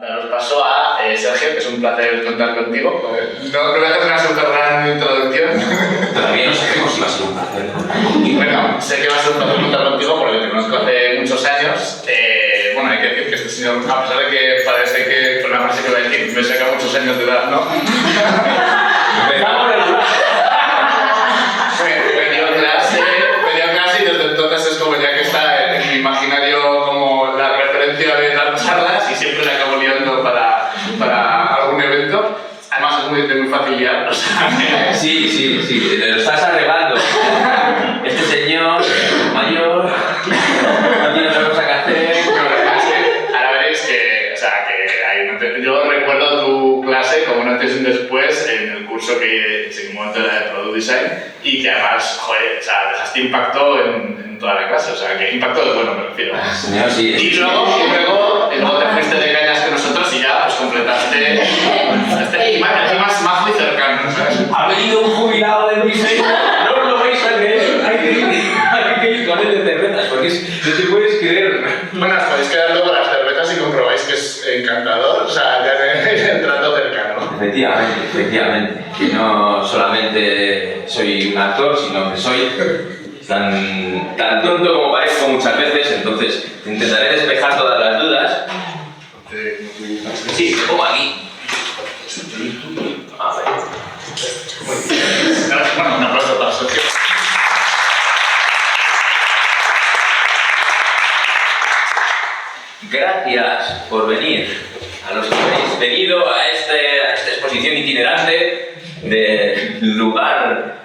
Daros paso a Sergio, que es un placer contar contigo. No voy a hacer una súper gran introducción. Todavía no sabemos si va a ser un placer. Bueno, sé que va a ser un placer contar contigo porque te conozco hace muchos años. Bueno, hay que decir que este señor, a pesar de que parece que, por una frase que voy a decir, me saca muchos años de edad, ¿no? me dio clase y desde entonces es como ya que está en mi imaginario como la referencia de dar charlas y siempre la acabo liando para algún evento. Además es muy fácil liar, o sea... Sí, te lo estás arreglando. Este señor mayor no tiene otra cosa que hacer. Ahora veréis que, o sea, que hay yo recuerdo tu clase como un antes y un después en el curso que en su momento era de Product Design y que además, joder, o sea, dejaste impacto en toda la clase, o sea, que impacto de bueno me refiero. Señor, sí. Y luego te fuiste de cañas con nosotros y ya pues completaste más majo y cercano, ¿sabes? Ha venido un jubilado de diseño, no os lo vais a creer, hay que ir con él de cervezas, porque no te puedes creer. Bueno, os podéis quedar luego las cervezas y comprobáis que es encantador, o sea, ya el trato cercano. Efectivamente, que no solamente soy un actor, sino que soy tan tonto como parezco muchas veces, entonces intentaré despejar todas las dudas. Sí, como aquí. A ver. Bueno, un aplauso para Sergio. Gracias por venir a los que habéis venido a esta exposición itinerante de lugar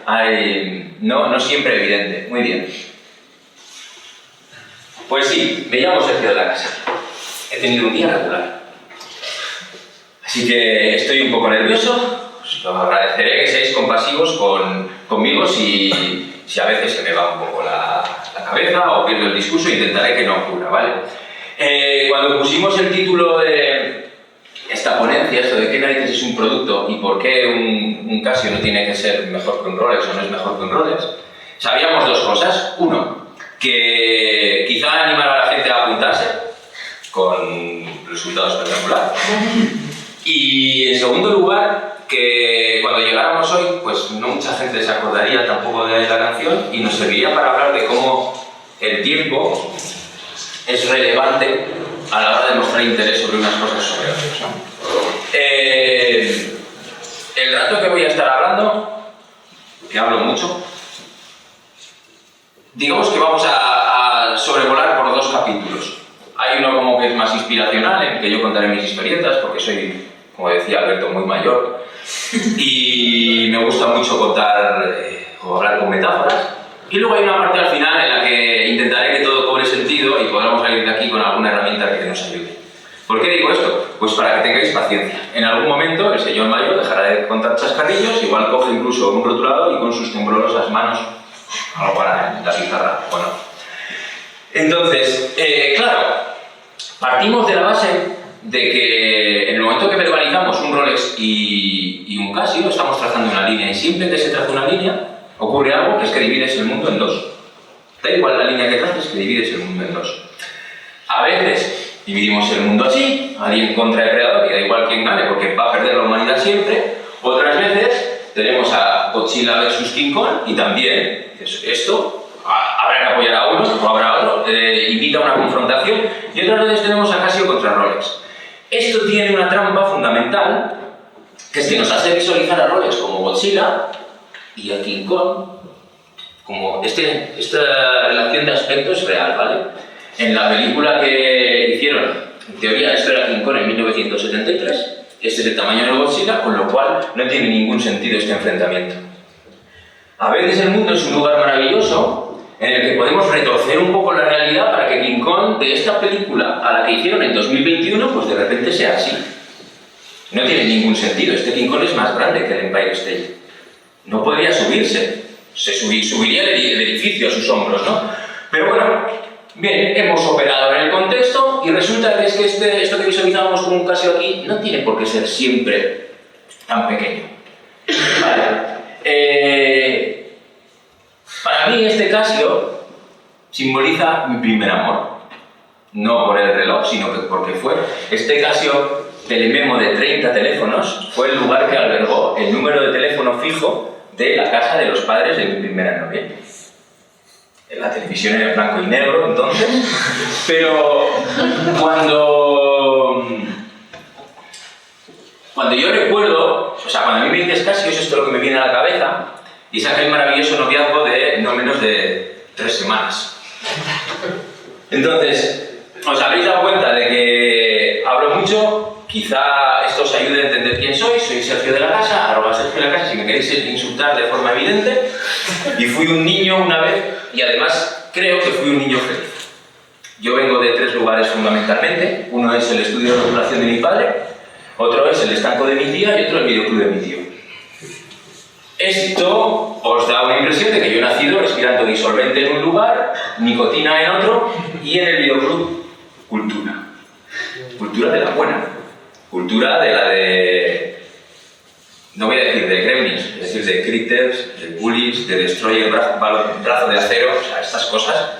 no siempre evidente. Muy bien. Pues sí, me llamo Sergio de la Casa. He tenido un día regular. Así que estoy un poco nervioso. Os lo agradeceré que seáis compasivos conmigo si a veces se me va un poco la cabeza o pierdo el discurso. Intentaré que no ocurra, ¿vale? Cuando pusimos el título de esta ponencia, esto de qué narices es un producto y por qué un Casio no tiene que ser mejor que un Rolex o no es mejor que un Rolex, sabíamos dos cosas. Uno, que quizá animara a la gente a apuntarse con resultados espectaculares. Y en segundo lugar, que cuando llegáramos hoy, pues no mucha gente se acordaría tampoco de la canción y nos serviría para hablar de cómo el tiempo es relevante a la hora de mostrar interés sobre unas cosas sobre otras, ¿no? El rato que voy a estar hablando, que hablo mucho, digamos que vamos a sobrevolar por dos capítulos. Hay uno como que es más inspiracional, en el que yo contaré mis experiencias, porque soy, como decía Alberto, muy mayor y me gusta mucho contar o hablar con metáforas. Y luego hay una parte al final en la que intentaré que todo cobre sentido y podamos salir de aquí con alguna herramienta que nos ayude. ¿Por qué digo esto? Pues para que tengáis paciencia. En algún momento el señor mayor dejará de contar chascarrillos, igual coge incluso un rotulador y con sus temblorosas manos algo para la pizarra. Bueno. Entonces, claro, partimos de la base de que en el momento que verbalizamos un Rolex y un Casio, estamos trazando una línea y siempre que se traza una línea ocurre algo que es que divides el mundo en dos. Da igual la línea que traces, que divides el mundo en dos. A veces dividimos el mundo así, alien contra depredador, y da igual quién gane porque va a perder la humanidad siempre. Otras veces tenemos a Godzilla vs King Kong y también esto habrá que apoyar a uno o habrá otro, invita a una confrontación, y otras veces tenemos a Casio contra Rolex. Esto tiene una trampa fundamental, que es que nos hace visualizar a Rolex como Godzilla y a King Kong como esta relación de aspecto es real, ¿vale? En la película que hicieron, en teoría esto era King Kong en 1973, este es el tamaño de Godzilla, con lo cual no tiene ningún sentido este enfrentamiento. A veces el mundo es un lugar maravilloso en el que podemos retorcer un poco la realidad para que King Kong de esta película a la que hicieron en 2021 pues de repente sea así. No tiene ningún sentido, este King Kong es más grande que el Empire State. No podría subirse, subiría el edificio a sus hombros, ¿no? Pero bueno, bien, hemos operado en el contexto y resulta que es que esto que visualizábamos con un Casio aquí no tiene por qué ser siempre tan pequeño. Vale. Para mí este Casio simboliza mi primer amor. No por el reloj, sino que porque fue este Casio telememo de 30 teléfonos fue el lugar que albergó el número de teléfono fijo de la casa de los padres de mi primera novia. La televisión era en blanco y negro entonces, pero cuando yo recuerdo, o sea, cuando a mí me dices Casio, esto es lo que me viene a la cabeza, y es aquel maravilloso noviazgo de no menos de 3 semanas. Entonces, os habréis dado cuenta de que hablo mucho, quizá esto os ayude a entender quién soy Sergio de la Casa, @Sergio de la Casa si me queréis insultar de forma evidente, y fui un niño una vez, y además creo que fui un niño feliz. Yo vengo de 3 lugares fundamentalmente, uno es el estudio de regulación de mi padre, otro es el estanco de mi tía y otro el videoclub de mi tío. Esto os da una impresión de que yo he nacido respirando disolvente en un lugar, nicotina en otro, y en el videoclub, cultura. Cultura de la buena. Cultura de la de... no voy a decir de Gremlins, es decir, de Critters, de Bullies, de Destroyer, brazo de acero, o sea, estas cosas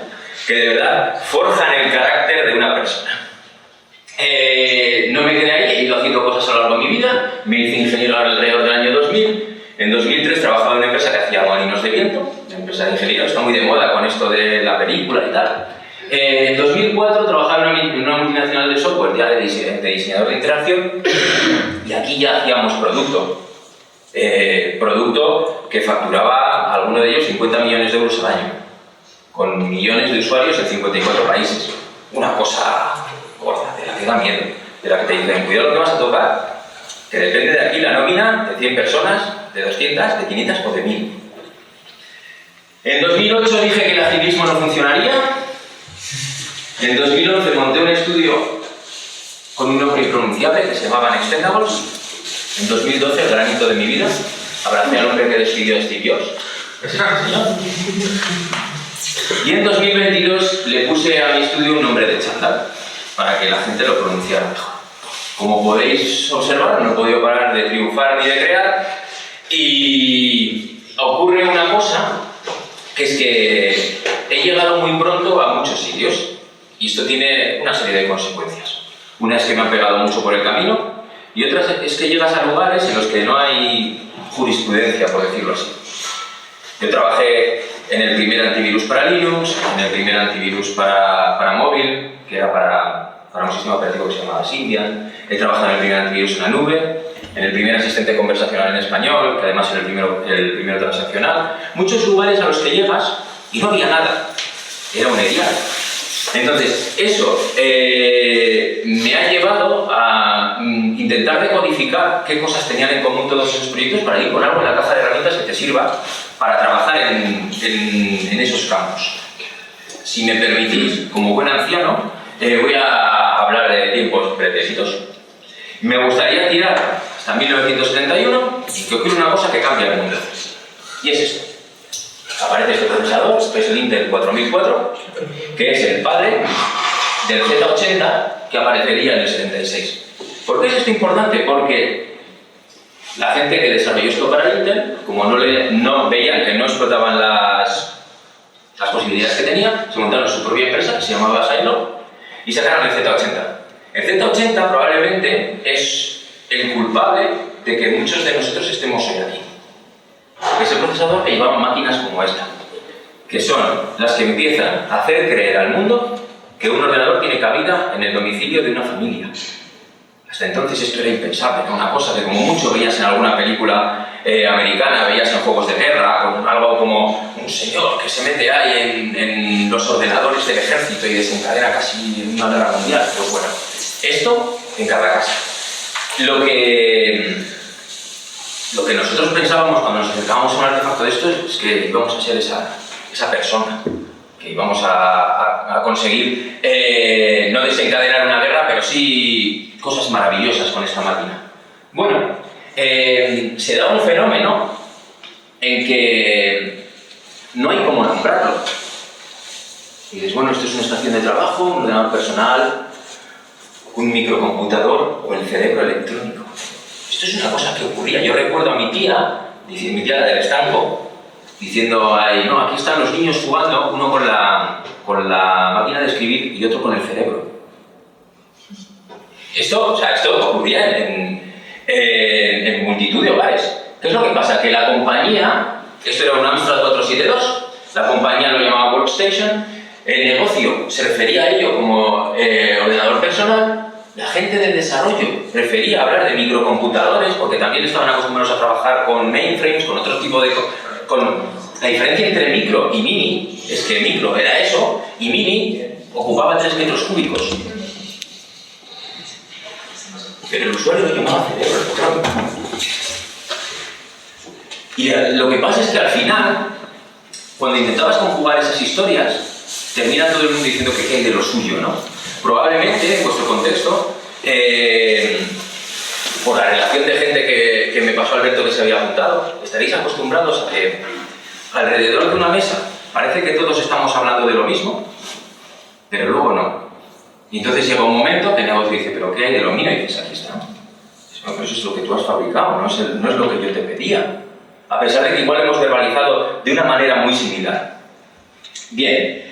que de verdad forjan el carácter de una persona. No me quedé ahí, he ido haciendo cosas a lo largo de mi vida, me hice ingeniero alrededor del año 2000, en 2003 trabajaba en una empresa que hacía molinos de viento, una empresa de ingeniero, está muy de moda con esto de la película y tal. En 2004 trabajaba en una multinacional de software ya de diseñador de interacción, y aquí ya hacíamos producto. Producto que facturaba, alguno de ellos, 50 millones de euros al año, con millones de usuarios en 54 países. Una cosa gorda, de la que da miedo, de la que te dicen, cuidado lo que vas a tocar, que depende de aquí la nómina de 100 personas, de 200, de 500 o de 1000. En 2008 dije que el agilismo no funcionaría. En 2011 monté un estudio con un nombre impronunciable que se llamaba Extendables. En 2012, el granito de mi vida, abracé al hombre que despidió a Steve Jobs. Ese es el señor. Y en 2022 le puse a mi estudio un nombre de chándal para que la gente lo pronunciara mejor. Como podéis observar, no he podido parar de triunfar ni de crear, y ocurre una cosa, que es que he llegado muy pronto a muchos sitios, y esto tiene una serie de consecuencias. Una es que me han pegado mucho por el camino, y otra es que llegas a lugares en los que no hay jurisprudencia, por decirlo así. Yo trabajé en el primer antivirus para Linux, en el primer antivirus para móvil, que era para un sistema operativo que se llamaba Symbian. He trabajado en el primer antivirus en la nube, en el primer asistente conversacional en español, que además era el primero transaccional. Muchos lugares a los que llegas y no había nada. Era un erial. Entonces, eso me ha llevado a intentar decodificar qué cosas tenían en común todos esos proyectos para ir con algo en la caja de herramientas que te sirva para trabajar en esos campos. Si me permitís, como buen anciano, voy a hablar de tiempos pretéritos. Me gustaría tirar hasta 1971 y que ocurre una cosa que cambia el mundo. Y es esto. Aparece este procesador, que es el Intel 4004, que es el padre del Z80 que aparecería en el 76. ¿Por qué es esto importante? Porque la gente que desarrolló esto para Intel, como no veían que no explotaban las posibilidades que tenía, se montaron su propia empresa que se llamaba Silo y sacaron el Z80. El Z80 probablemente es el culpable de que muchos de nosotros estemos hoy aquí. Ese procesador que llevaba máquinas como esta, que son las que empiezan a hacer creer al mundo que un ordenador tiene cabida en el domicilio de una familia. Hasta entonces esto era impensable, era una cosa que como mucho veías en alguna película americana, veías en juegos de guerra, o algo como un señor que se mete ahí en los ordenadores del ejército y desencadena casi una guerra mundial. Pues bueno, esto en cada casa. Lo que nosotros pensábamos cuando nos acercábamos a un artefacto de esto es que íbamos a ser esa persona, que íbamos a conseguir no desencadenar una guerra, pero sí cosas maravillosas con esta máquina. Bueno, se da un fenómeno en que no hay cómo nombrarlo. Y dices, bueno, esto es una estación de trabajo, un ordenador personal, un microcomputador o el cerebro electrónico. Esto es una cosa que ocurría. Yo recuerdo a mi tía del estanco, diciendo, ay, no, aquí están los niños jugando, uno con la máquina de escribir y otro con el cerebro. Esto ocurría en multitud de hogares. ¿Qué es lo que pasa? Que la compañía, esto era un Amstrad 472, la compañía lo llamaba Workstation, el negocio se refería a ello como ordenador personal, la gente del desarrollo prefería hablar de microcomputadores porque también estaban acostumbrados a trabajar con mainframes, con otro tipo de... La diferencia entre micro y mini es que micro era eso y mini ocupaba 3 metros cúbicos. Pero el usuario lo llamaba cerebro. Y lo que pasa es que al final, cuando intentabas conjugar esas historias, termina todo el mundo diciendo que qué hay de lo suyo, ¿no? Probablemente, en vuestro contexto, por la relación de gente que me pasó Alberto que se había juntado, estaréis acostumbrados a que alrededor de una mesa parece que todos estamos hablando de lo mismo, pero luego no. Y entonces llega un momento que el negocio dice, ¿pero qué hay de lo mío? Y dices, aquí está. Pero eso es lo que tú has fabricado, no es lo que yo te pedía. A pesar de que igual hemos verbalizado de una manera muy similar. Bien,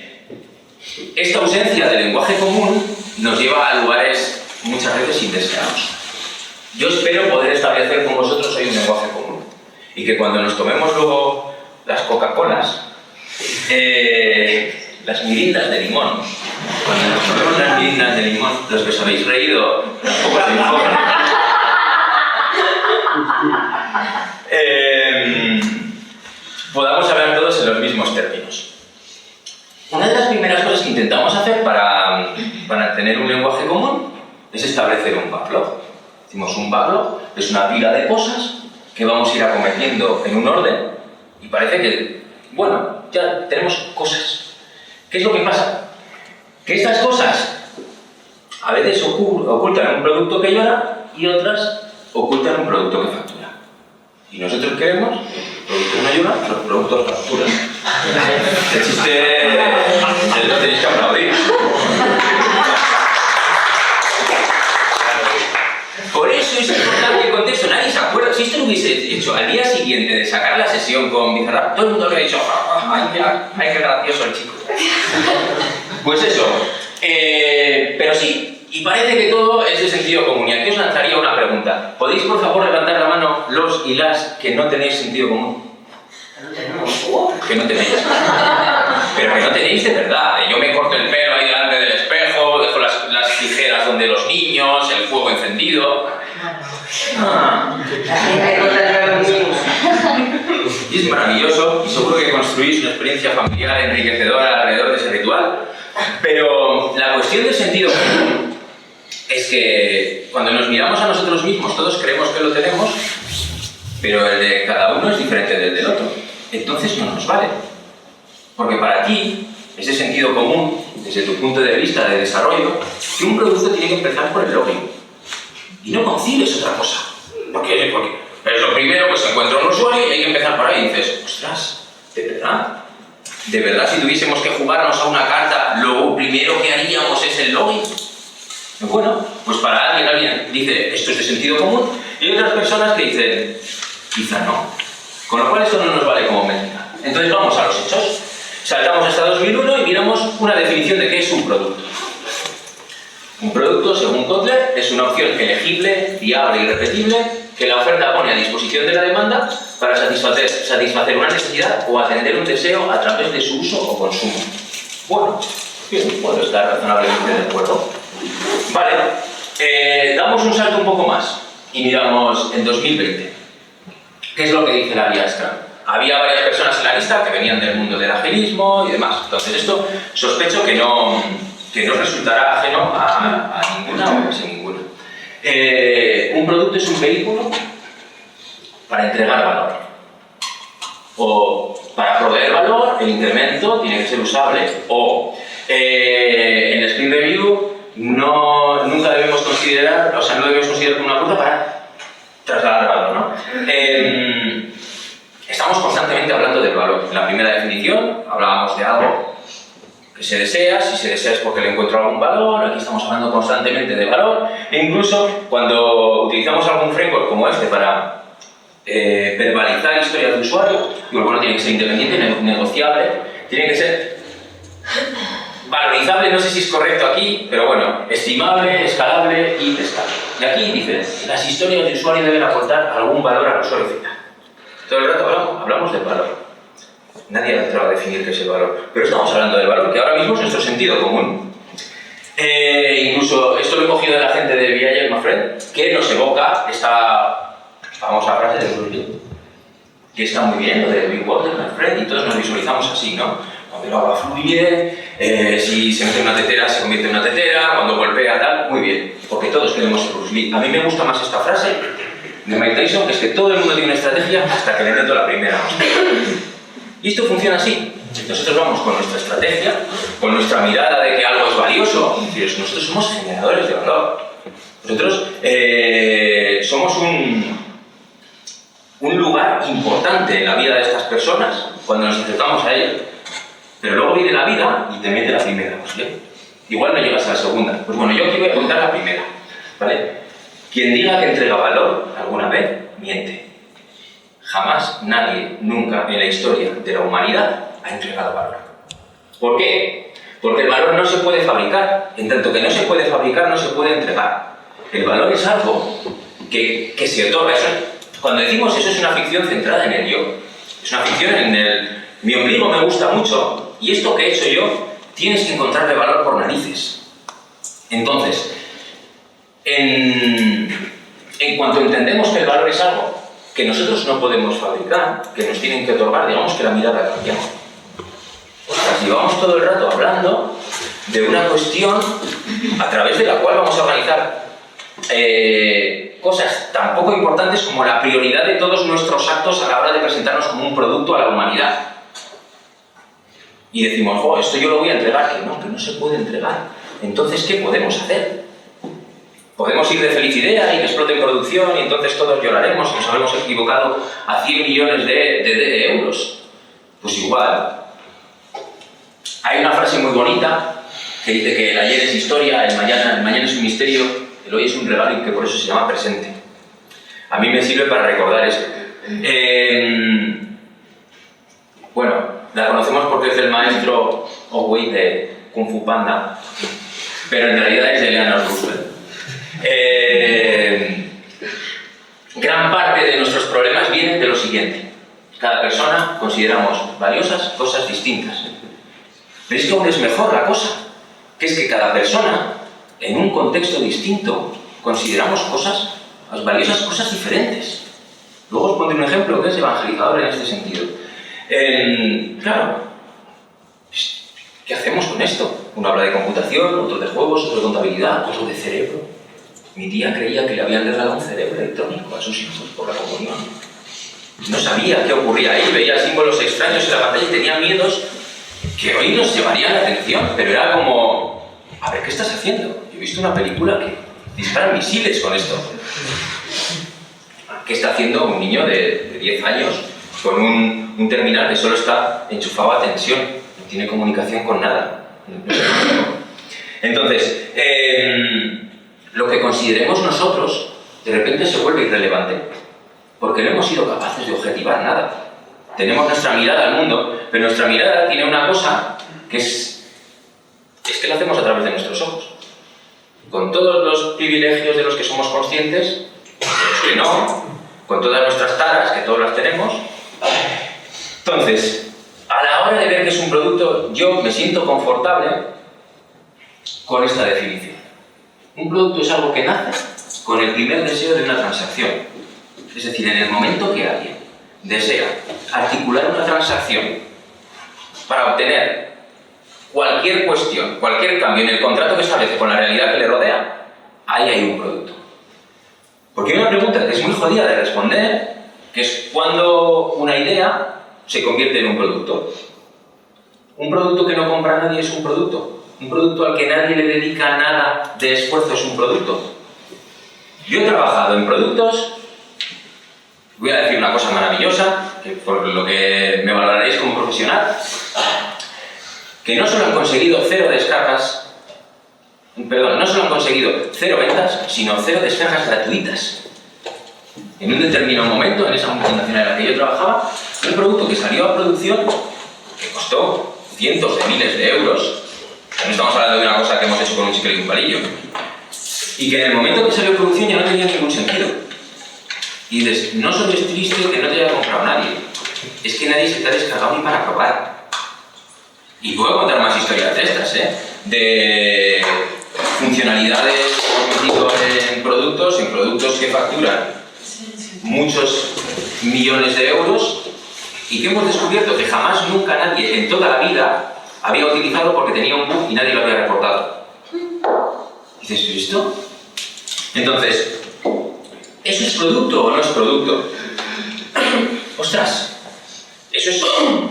esta ausencia de lenguaje común nos lleva a lugares muchas veces indeseados. Yo espero poder establecer con vosotros hoy un lenguaje común y que cuando nos tomemos luego las Coca-Colas, las mirindas de limón, cuando nos tomemos las mirindas de limón, los que os habéis reído, tampoco se informan. Podamos hablar todos en los mismos términos. Una de las primeras cosas que intentamos hacer para tener un lenguaje común es establecer un backlog. Decimos, un backlog es una pila de cosas que vamos a ir acometiendo en un orden y parece que, bueno, ya tenemos cosas. ¿Qué es lo que pasa? Que estas cosas a veces ocultan un producto que llora y otras ocultan un producto que factura. Y nosotros queremos que los productos no lloran, los productos facturan. El chiste lo tenéis que aplaudir. Por eso es importante el contexto. Nadie se acuerda. Si esto lo hubiese hecho al día siguiente de sacar la sesión con Bizarrap, todo el mundo habría dicho, ay, mira, ay, qué gracioso el chico. Pues eso. Pero sí. Y parece que todo es de sentido común. Y aquí os lanzaría una pregunta. ¿Podéis, por favor, levantar la mano los y las que no tenéis sentido común? Que no tenéis. Pero que no tenéis de verdad. Yo me corto el pelo ahí delante del espejo, dejo las tijeras donde los niños, el fuego encendido. Y es maravilloso y seguro que construís una experiencia familiar enriquecedora alrededor de ese ritual. Pero la cuestión del sentido común es que cuando nos miramos a nosotros mismos todos creemos que lo tenemos, pero el de cada uno es diferente del del otro. Entonces no nos vale. Porque para ti, ese sentido común, desde tu punto de vista de desarrollo, que un producto tiene que empezar por el login. Y no concibes otra cosa. Porque es lo primero, pues encuentro un usuario y hay que empezar por ahí y dices, ostras, ¿de verdad? ¿De verdad si tuviésemos que jugarnos a una carta, lo primero que haríamos es el login? Bueno, pues para alguien dice, esto es de sentido común, y hay otras personas que dicen, quizá no. Con lo cual esto no nos vale como métrica. Entonces vamos a los hechos. Saltamos hasta 2001 y miramos una definición de qué es un producto. Un producto, según Kotler, es una opción elegible, viable y repetible que la oferta pone a disposición de la demanda para satisfacer una necesidad o atender un deseo a través de su uso o consumo. Bueno, bien, puedo estar razonablemente de acuerdo. Vale, damos un salto un poco más y miramos en 2020. ¿Qué es lo que dice la guía Scrum? Había varias personas en la lista que venían del mundo del agilismo y demás. Entonces esto sospecho que no resultará ajeno a ninguna o casi ninguna. Un producto es un vehículo para entregar valor. O para proveer valor, el incremento tiene que ser usable. O en el Sprint Review nunca debemos considerar, o sea, no debemos considerar como una ruta para trasladar valor, ¿no? Estamos constantemente hablando del valor. En la primera definición hablábamos de algo que se desea, si se desea es porque le encuentro algún valor, aquí estamos hablando constantemente de valor, e incluso cuando utilizamos algún framework como este para verbalizar historias de usuario, digo, bueno, tiene que ser independiente, negociable, tiene que ser valorizable, no sé si es correcto aquí, pero bueno, estimable, escalable y testable. Y aquí dice, las historias de usuario deben aportar algún valor al usuario final. Todo el rato hablamos del valor. Nadie ha entrado a definir qué es el valor, pero estamos hablando del valor, que ahora mismo es nuestro sentido común. Incluso esto lo he cogido de la gente de V.I. Mafred, que nos evoca esta famosa frase de Bruce Lee, que está muy bien, lo de Big Water, my friend, y todos nos visualizamos así, ¿no? Cuando el agua fluye, si se mete en una tetera, se convierte en una tetera, cuando golpea, tal, muy bien, porque todos queremos ser Bruce Lee. A mí me gusta más esta frase de Mike Tyson, que es que todo el mundo tiene una estrategia hasta que le meto la primera. Y esto funciona así. Nosotros vamos con nuestra estrategia, con nuestra mirada de que algo es valioso, y nosotros somos generadores de valor. Nosotros somos un lugar importante en la vida de estas personas cuando nos acercamos a ellas. Pero luego viene la vida y te mete la primera. ¿Vale? Igual no llegas a la segunda. Pues bueno, yo aquí voy a contar la primera. ¿Vale? Quien diga que entrega valor alguna vez, miente. Jamás nadie, nunca en la historia de la humanidad ha entregado valor. ¿Por qué? Porque el valor no se puede fabricar. En tanto que no se puede fabricar, no se puede entregar. El valor es algo que se otorga. Cuando decimos eso, es una ficción centrada en el yo. Es una ficción en el mi ombligo me gusta mucho y esto que he hecho yo tienes que encontrarle valor por narices. Entonces, en cuanto entendemos que el valor es algo que nosotros no podemos fabricar, que nos tienen que otorgar, digamos que la mirada cambia. Ostras, llevamos todo el rato hablando de una cuestión a través de la cual vamos a organizar cosas tan poco importantes como la prioridad de todos nuestros actos a la hora de presentarnos como un producto a la humanidad. Y decimos, oh, esto yo lo voy a entregar, que no se puede entregar. Entonces, ¿qué podemos hacer? Podemos ir de feliz idea y que explote en producción y entonces todos lloraremos y nos habremos equivocado a 100 millones de euros. Pues igual. Hay una frase muy bonita que dice que el ayer es historia, el mañana es un misterio, el hoy es un regalo y que por eso se llama presente. A mí me sirve para recordar eso. Bueno, la conocemos porque es del maestro Oogway de Kung Fu Panda, pero en realidad es de Eleanor Roosevelt. Gran parte de nuestros problemas vienen de lo siguiente. Cada persona consideramos valiosas cosas distintas. Pero es que aún es mejor la cosa, que es que cada persona, en un contexto distinto, consideramos valiosas cosas diferentes. Luego os pondré un ejemplo que es evangelizador en este sentido. Claro, ¿qué hacemos con esto? Uno habla de computación, otro de juegos, otro de contabilidad, otro de cerebro. Mi tía creía que le habían regalado un cerebro electrónico a sus hijos por la comunión. No sabía qué ocurría ahí, veía símbolos extraños en la pantalla y tenía miedos que hoy nos llamarían la atención, pero era como, a ver, ¿qué estás haciendo? Yo he visto una película que disparan misiles con esto. ¿Qué está haciendo un niño de 10 años con un terminal que solo está enchufado a tensión? No tiene comunicación con nada. No sé cómo. Entonces, lo que consideremos nosotros de repente se vuelve irrelevante porque no hemos sido capaces de objetivar nada. Tenemos nuestra mirada al mundo, pero nuestra mirada tiene una cosa que es que la hacemos a través de nuestros ojos. Con todos los privilegios de los que somos conscientes, los que no, con todas nuestras taras, que todos las tenemos. Entonces, a la hora de ver que es un producto, yo me siento confortable con esta definición. Un producto es algo que nace con el primer deseo de una transacción. Es decir, en el momento que alguien desea articular una transacción para obtener cualquier cuestión, cualquier cambio en el contrato que establece con la realidad que le rodea, ahí hay un producto. Porque hay una pregunta que es muy jodida de responder, que es ¿cuándo una idea se convierte en un producto? Un producto que no compra nadie es un producto. Un producto al que nadie le dedica nada de esfuerzo es un producto. Yo he trabajado en productos, voy a decir una cosa maravillosa, que por lo que me valoraréis como profesional, que no solo han conseguido 0 descargas, no solo han conseguido 0 ventas, sino 0 descargas gratuitas. En un determinado momento, en esa multinacional en la que yo trabajaba, un producto que salió a producción, que costó cientos de miles de euros, No estamos hablando de una cosa que hemos hecho con un chicle y un palillo. Y que en el momento que salió producción ya no tenía ningún sentido. Y dices, no solo es triste que no te haya comprado nadie, es que nadie se te ha descargado ni para probar. Y puedo contar más historias de estas, de funcionalidades que hemos metido en productos que facturan muchos millones de euros y que hemos descubierto que jamás nunca nadie en toda la vida había utilizado porque tenía un bug y nadie lo había reportado. Y dices, ¿pero esto? Entonces, ¿eso es producto o no es producto? ¡Ostras! Eso es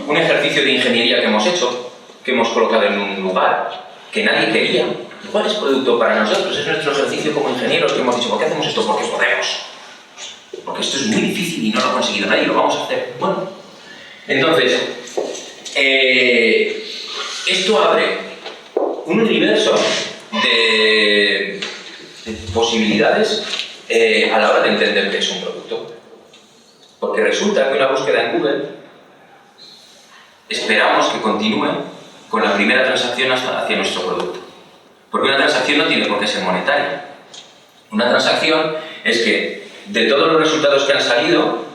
un ejercicio de ingeniería que hemos hecho, que hemos colocado en un lugar que nadie quería. ¿Cuál es producto para nosotros? Es nuestro ejercicio como ingenieros que hemos dicho, ¿por qué hacemos esto? Porque podemos. Porque esto es muy difícil y no lo ha conseguido nadie, lo vamos a hacer. Bueno, entonces, esto abre un universo de posibilidades a la hora de entender qué es un producto. Porque resulta que una búsqueda en Google esperamos que continúe con la primera transacción hacia nuestro producto. Porque una transacción no tiene por qué ser monetaria. Una transacción es que de todos los resultados que han salido,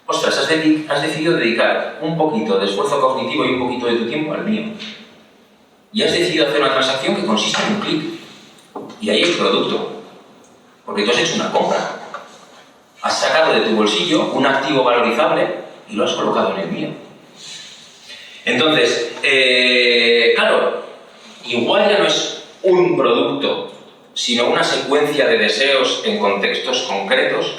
ostras, has decidido dedicar un poquito de esfuerzo cognitivo y un poquito de tu tiempo al mío. Y has decidido hacer una transacción que consiste en un clic. Y ahí es producto. Porque tú has hecho una compra. Has sacado de tu bolsillo un activo valorizable y lo has colocado en el mío. Entonces, claro, igual ya no es un producto, sino una secuencia de deseos en contextos concretos,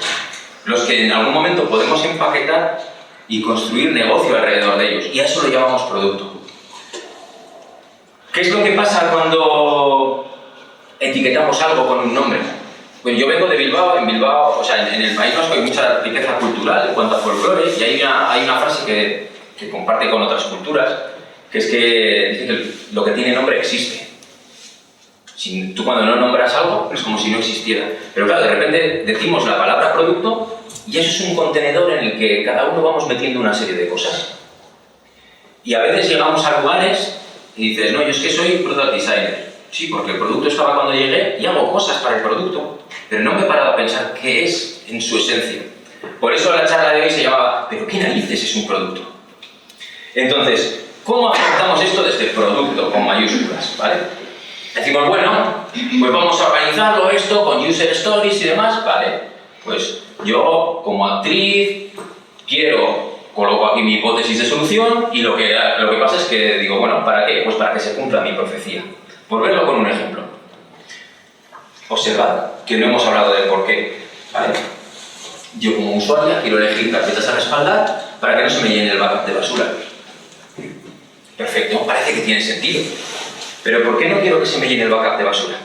los que en algún momento podemos empaquetar y construir negocio alrededor de ellos. Y a eso lo llamamos producto. ¿Qué es lo que pasa cuando etiquetamos algo con un nombre? Pues yo vengo de Bilbao, en Bilbao, o sea, en el País Vasco hay mucha riqueza cultural en cuanto a folclore, y hay una frase que comparte con otras culturas, que es que dice que lo que tiene nombre existe. Si tú cuando no nombras algo, es como si no existiera. Pero claro, de repente decimos la palabra producto y eso es un contenedor en el que cada uno vamos metiendo una serie de cosas. Y a veces llegamos a lugares y dices, no, yo es que soy product designer. Sí, porque el producto estaba cuando llegué y hago cosas para el producto, pero no me he parado a pensar qué es en su esencia. Por eso la charla de hoy se llamaba, ¿pero qué narices es un producto? Entonces, ¿cómo afrontamos esto desde producto, con mayúsculas, ¿vale? Decimos, bueno, pues vamos a organizarlo esto con user stories y demás, ¿vale? Pues yo, como actriz, coloco aquí mi hipótesis de solución y lo que pasa es que digo, bueno, ¿para qué? Pues para que se cumpla mi profecía. Por verlo con un ejemplo. Observad que no hemos hablado del por qué, ¿vale? Yo como usuaria quiero elegir carpetas a respaldar para que no se me llene el backup de basura. Perfecto, parece que tiene sentido. Pero ¿por qué no quiero que se me llene el backup de basura?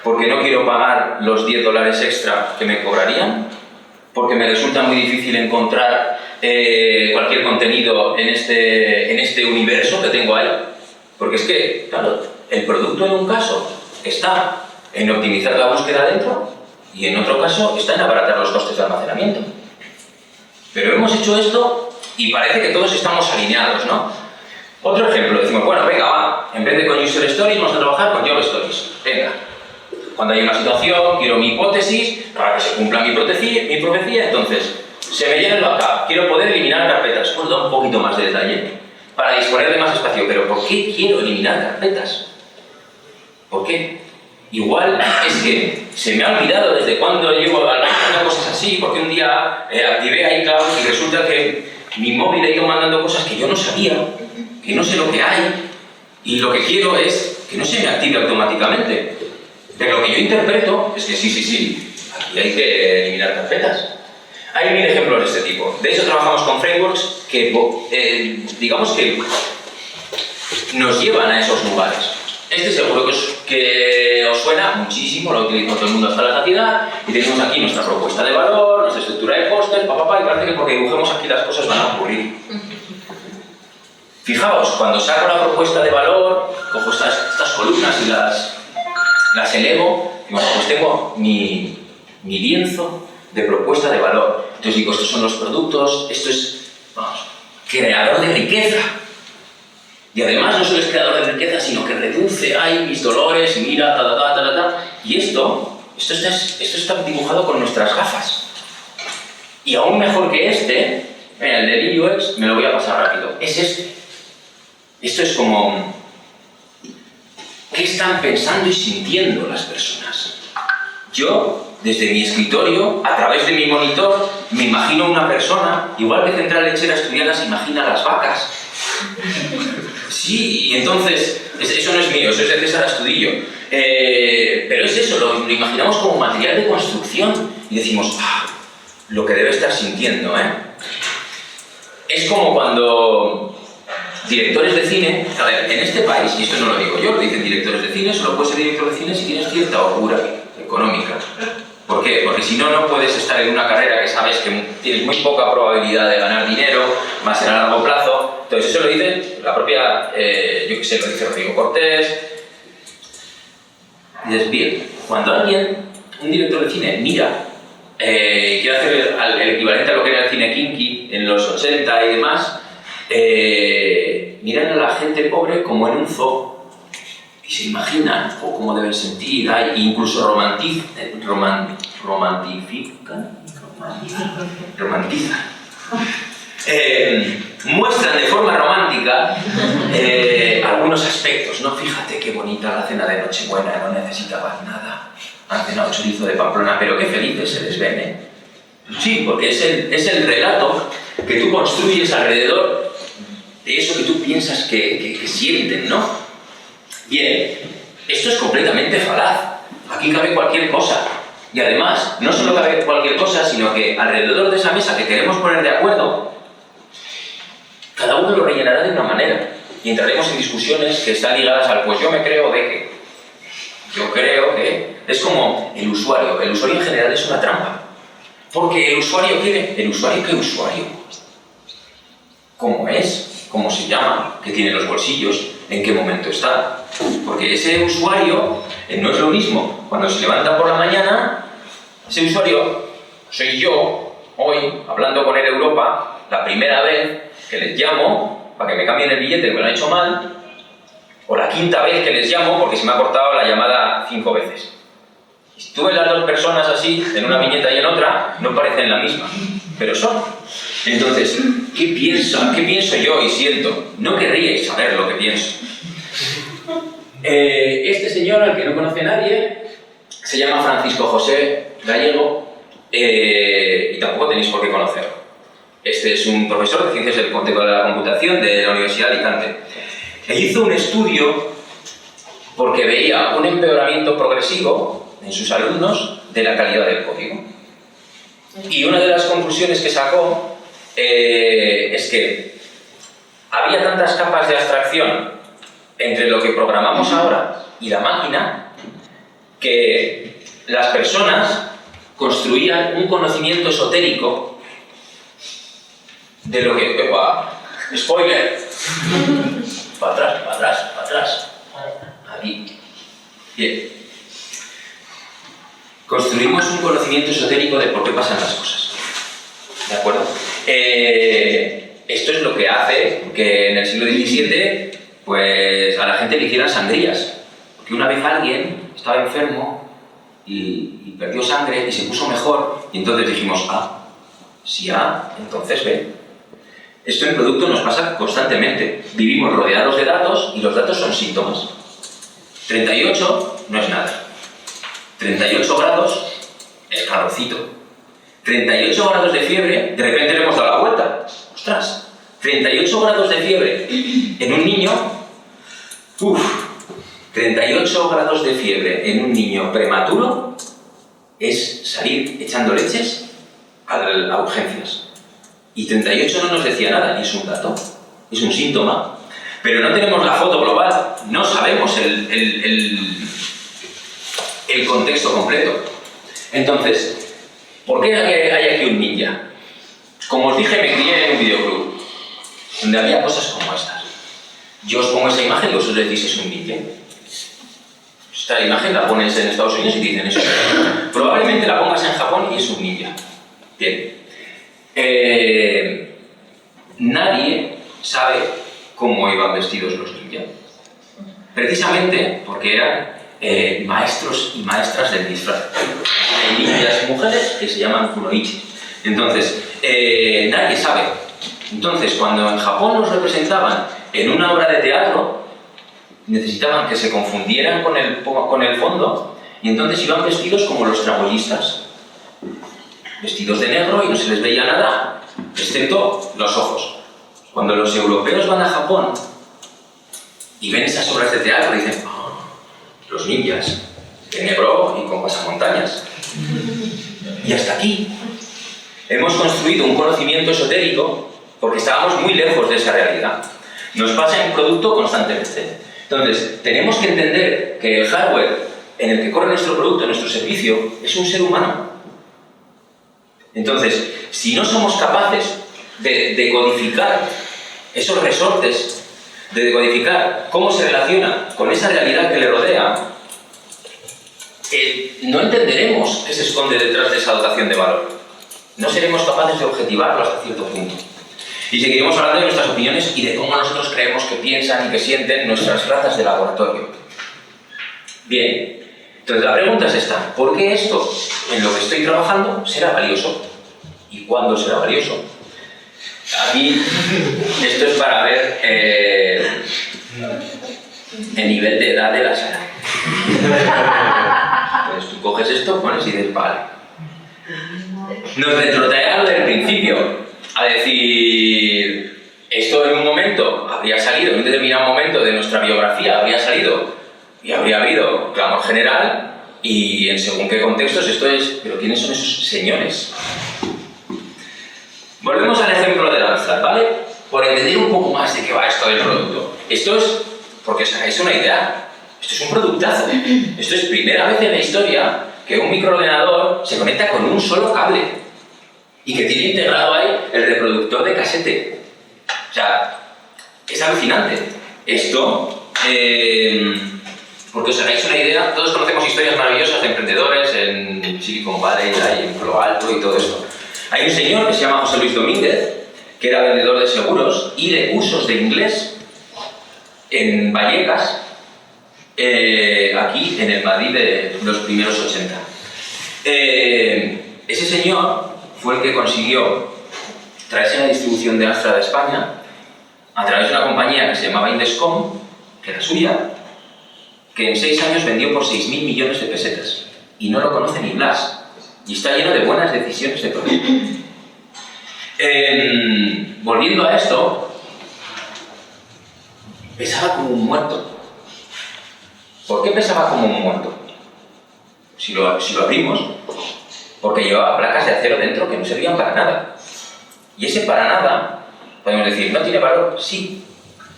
¿Porque no quiero pagar los $10 extra que me cobrarían? ¿Porque me resulta muy difícil encontrar cualquier contenido en este universo que tengo ahí? Porque es que, claro, el producto en un caso está en optimizar la búsqueda dentro y en otro caso está en abaratar los costes de almacenamiento. Pero hemos hecho esto y parece que todos estamos alineados, ¿no? Otro ejemplo, decimos, bueno, venga, va, en vez de con User Stories vamos a trabajar con Job Stories. Venga, cuando hay una situación, quiero mi hipótesis para que se cumpla mi profecía, entonces, se me llena el backup, quiero poder eliminar carpetas. Pues da un poquito más de detalle para disponer de más espacio, pero ¿por qué quiero eliminar carpetas? ¿Por qué? Igual es que se me ha olvidado desde cuando llevo haciendo cosas así, porque un día activé iCloud y resulta que mi móvil ha ido mandando cosas que yo no sabía, que no sé lo que hay, y lo que quiero es que no se me active automáticamente. Pero lo que yo interpreto es que sí, aquí hay que eliminar carpetas. Hay 1000 ejemplos de este tipo. De hecho, trabajamos con frameworks que, digamos que nos llevan a esos lugares. Este seguro que os suena muchísimo, lo utiliza todo el mundo hasta la saciedad, y tenemos aquí nuestra propuesta de valor, nuestra estructura de costes, y parece que porque dibujemos aquí las cosas van a ocurrir. Fijaos, cuando saco la propuesta de valor, cojo estas columnas y las elevo, y bueno, pues tengo mi lienzo de propuesta de valor. Entonces digo, estos son los productos, esto es, vamos, creador de riqueza. Y además no solo es creador de riqueza, sino que reduce, ay, mis dolores, mira, Y esto está dibujado con nuestras gafas. Y aún mejor que este, mira, el de UX, me lo voy a pasar rápido, es este. Esto es como... ¿Qué están pensando y sintiendo las personas? Yo, desde mi escritorio, a través de mi monitor, me imagino una persona, igual que Central Lechera Asturiana se imagina las vacas. Sí, y entonces, eso no es mío, eso es de César Astudillo. Pero es eso, lo imaginamos como material de construcción y decimos, lo que debe estar sintiendo, ¿eh? Es como cuando directores de cine, a ver, en este país, y esto no lo digo yo, lo dicen directores de cine, solo puedes ser director de cine si tienes cierta holgura económica. ¿Por qué? Porque si no, no puedes estar en una carrera que sabes que tienes muy poca probabilidad de ganar dinero, más a largo plazo. Entonces eso lo dice la propia, yo qué sé, lo dice Rodrigo Cortés. Y dices, bien, cuando alguien, un director de cine, mira, quiere hacer el equivalente a lo que era el cine kinky en los 80 y demás, miran a la gente pobre como en un zoo y se imaginan cómo deben sentir, incluso romantizan muestran de forma romántica algunos aspectos, ¿no? Fíjate qué bonita la cena de Nochebuena, no necesitaban nada, han cenado chorizo de Pamplona, pero qué felices se les ven, ¿eh? Sí, porque es el relato que tú construyes alrededor de eso que tú piensas que sienten, ¿no? Bien, esto es completamente falaz. Aquí cabe cualquier cosa. Y además, no solo cabe cualquier cosa, sino que alrededor de esa mesa que queremos poner de acuerdo, cada uno lo rellenará de una manera. Y entraremos en discusiones que están ligadas al pues yo me creo de que. Yo creo que... Es como el usuario. El usuario en general es una trampa. Porque el usuario quiere... ¿El usuario qué usuario? ¿Cómo es? ¿Cómo se llama? ¿Qué tiene en los bolsillos? ¿En qué momento está? Porque ese usuario no es lo mismo. Cuando se levanta por la mañana, ese usuario soy yo, hoy, hablando con Air Europa, la primera vez que les llamo para que me cambien el billete que me lo han hecho mal, o la quinta vez que les llamo porque se me ha cortado la llamada 5 veces. Y si tú ves las dos personas así, en una viñeta y en otra, no parecen la misma, pero son. Entonces, ¿qué pienso yo y siento? No querríais saber lo que pienso. Este señor, al que no conoce nadie, se llama Francisco José Gallego y tampoco tenéis por qué conocerlo. Este es un profesor de Ciencias de la Computación de la Universidad de Alicante. E hizo un estudio porque veía un empeoramiento progresivo en sus alumnos de la calidad del código. Y una de las conclusiones que sacó es que había tantas capas de abstracción entre lo que programamos ahora y la máquina que las personas construían un conocimiento esotérico de lo que... ¡Epa! ¡Spoiler! Para atrás. Aquí. Bien. Construimos un conocimiento esotérico de por qué pasan las cosas. ¿De acuerdo? Esto es lo que hace que en el siglo XVII pues a la gente le hicieran sangrías. Porque una vez alguien estaba enfermo y perdió sangre y se puso mejor, y entonces dijimos, si A, entonces B. Esto en producto nos pasa constantemente. Vivimos rodeados de datos y los datos son síntomas. 38 no es nada. 38 grados es calorcito. 38 grados de fiebre, de repente le hemos dado la vuelta. ¡Ostras! 38 grados de fiebre en un niño, 38 grados de fiebre en un niño prematuro es salir echando leches a urgencias. Y 38 no nos decía nada, es un dato, es un síntoma. Pero no tenemos la foto global, no sabemos el contexto completo. Entonces, ¿por qué hay aquí un ninja? Como os dije, me crié en un videoclub donde había cosas como estas. Yo os pongo esa imagen y vosotros decís es un ninja. Esta imagen la pones en Estados Unidos y te dicen eso. Probablemente la pongas en Japón y es un ninja. Bien. Nadie sabe cómo iban vestidos los ninjas. Precisamente porque eran maestros y maestras del disfraz. Hay ninjas mujeres que se llaman kunoichi. Entonces, nadie sabe. Entonces, cuando en Japón los representaban en una obra de teatro, necesitaban que se confundieran con el fondo, y entonces iban vestidos como los tramoyistas, vestidos de negro y no se les veía nada, excepto los ojos. Cuando los europeos van a Japón y ven esas obras de teatro, dicen, oh, los ninjas, de negro y con pasamontañas. Y hasta aquí hemos construido un conocimiento esotérico porque estábamos muy lejos de esa realidad. Nos pasa en producto constantemente. Entonces, tenemos que entender que el hardware en el que corre nuestro producto, nuestro servicio, es un ser humano. Entonces, si no somos capaces de decodificar esos resortes, de decodificar cómo se relaciona con esa realidad que le rodea, no entenderemos qué se esconde detrás de esa dotación de valor. No seremos capaces de objetivarlo hasta cierto punto. Y seguiremos hablando de nuestras opiniones y de cómo nosotros creemos que piensan y que sienten nuestras ratas de laboratorio. Bien, entonces la pregunta es esta: ¿por qué esto en lo que estoy trabajando será valioso? ¿Y cuándo será valioso? Aquí, esto es para ver el nivel de edad de la sala. Entonces tú coges esto, pones y dices, vale. Nos retrotrae a lo del principio, a decir, esto en un momento habría salido, en un determinado momento de nuestra biografía habría salido y habría habido clamor general, y en según qué contextos esto es, pero ¿quiénes son esos señores? Volvemos al ejemplo de Amstrad, ¿vale? Por entender un poco más de qué va esto del producto. Esto es, porque os hagáis una idea, esto es un productazo. Esto es primera vez en la historia que un microordenador se conecta con un solo cable y que tiene integrado ahí el reproductor de casete. O sea, es alucinante. Esto, porque os hagáis una idea, todos conocemos historias maravillosas de emprendedores en Silicon Valley, en Palo Alto y todo esto. Hay un señor que se llama José Luis Domínguez, que era vendedor de seguros y de cursos de inglés en Vallecas, aquí en el Madrid de los primeros 80. Ese señor fue el que consiguió traerse la distribución de Amstrad a España a través de una compañía que se llamaba Indescom, que era suya, que en 6 años vendió por 6.000 millones de pesetas. Y no lo conoce ni Blas. Y está lleno de buenas decisiones de producto. Volviendo a esto, pesaba como un muerto. ¿Por qué pesaba como un muerto? Si lo abrimos, porque llevaba placas de acero dentro que no servían para nada. Y ese para nada, podemos decir, ¿no tiene valor? Sí,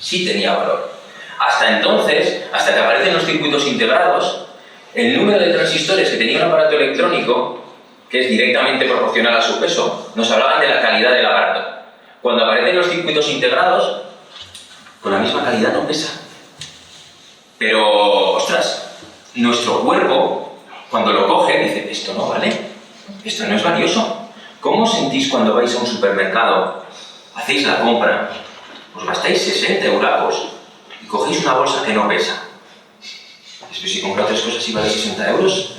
sí tenía valor. Hasta entonces, hasta que aparecen los circuitos integrados, el número de transistores que tenía un aparato electrónico, que es directamente proporcional a su peso, nos hablaban de la calidad del aparato. Cuando aparecen los circuitos integrados, con la misma calidad no pesa. Pero, ostras, nuestro cuerpo, cuando lo coge, dice, esto no vale, esto no es valioso. ¿Cómo os sentís cuando vais a un supermercado, hacéis la compra, os gastáis 60 euracos y cogéis una bolsa que no pesa? Es que si compro 3 cosas y vale 60 euros,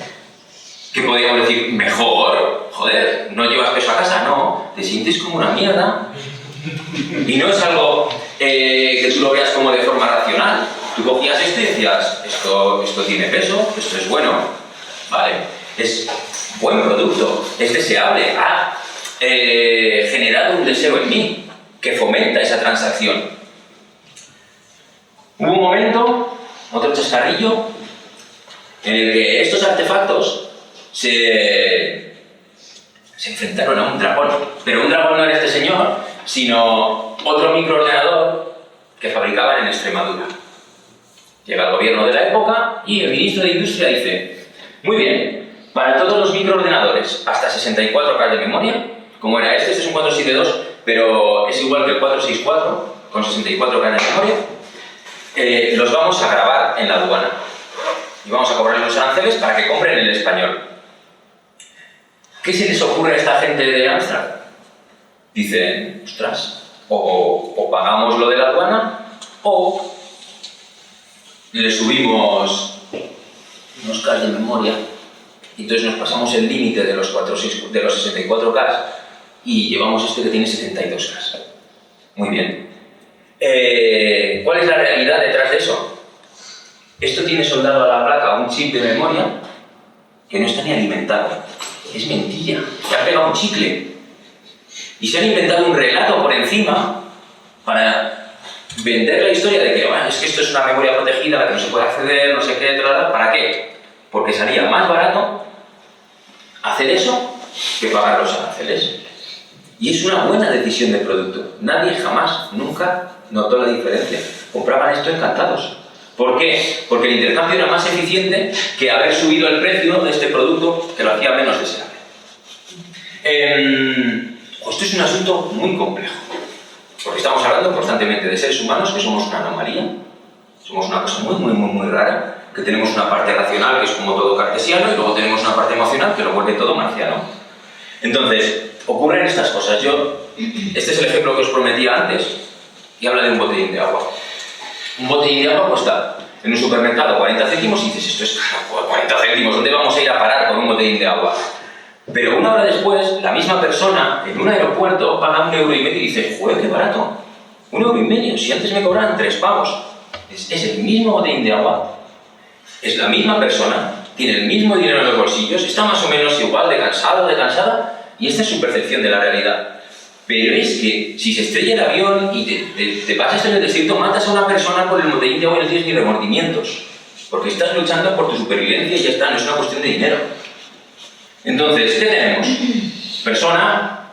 ¿qué podríamos decir? Mejor, joder, no llevas peso a casa, no, te sientes como una mierda. Y no es algo que tú lo veas como de forma racional. Tú cogías esto y decías, esto tiene peso, esto es bueno, ¿vale? Es buen producto, es deseable, ha generado un deseo en mí que fomenta esa transacción. Hubo un momento, otro chascarrillo, en el que estos artefactos se enfrentaron a un dragón. Pero un dragón no era este señor, sino otro microordenador que fabricaban en Extremadura. Llega el gobierno de la época y el ministro de Industria dice, muy bien, para todos los microordenadores hasta 64K de memoria, como era este es un 472, pero es igual que el 464, con 64K de memoria, los vamos a grabar en la aduana. Y vamos a cobrarles los aranceles para que compren el español. ¿Qué se les ocurre a esta gente de Amstrad? Dicen, ostras, o pagamos lo de la aduana o le subimos unos K de memoria y entonces nos pasamos el límite de los 64K y llevamos este que tiene 72K. Muy bien. ¿Cuál es la realidad detrás de eso? Esto tiene soldado a la placa un chip de memoria que no está ni alimentado. Es mentira. Se ha pegado un chicle. Y se han inventado un relato por encima para vender la historia de que bueno, es que esto es una memoria protegida a la que no se puede acceder, no sé qué, ¿para qué? Porque salía más barato hacer eso que pagar los aranceles. Y es una buena decisión de producto. Nadie jamás, nunca notó la diferencia. Compraban esto encantados. ¿Por qué? Porque el intercambio era más eficiente que haber subido el precio de este producto que lo hacía menos deseable. Esto es un asunto muy complejo. Porque estamos hablando constantemente de seres humanos que somos una anomalía. Somos una cosa muy rara. Que tenemos una parte racional que es como todo cartesiano y luego tenemos una parte emocional que lo vuelve todo marciano. Entonces, ocurren estas cosas. Este es el ejemplo que os prometía antes y habla de un botellín de agua. Un botellín de agua cuesta en un supermercado 40 céntimos y dices, esto es 40 céntimos, ¿dónde vamos a ir a parar con un botellín de agua? Pero una hora después, la misma persona en un aeropuerto paga 1,5 € y dice, ¡joder, qué barato! 1,5 €, si antes me cobraban 3 pavos. Es el mismo botellín de agua. Es la misma persona, tiene el mismo dinero en los bolsillos, está más o menos igual de cansado o de cansada, y esta es su percepción de la realidad. Pero es que si se estrella el avión y te pasas en el desierto, matas a una persona por el botellín de agua y no tienes ni remordimientos. Porque estás luchando por tu supervivencia y ya está, no es una cuestión de dinero. Entonces, ¿qué tenemos? Persona,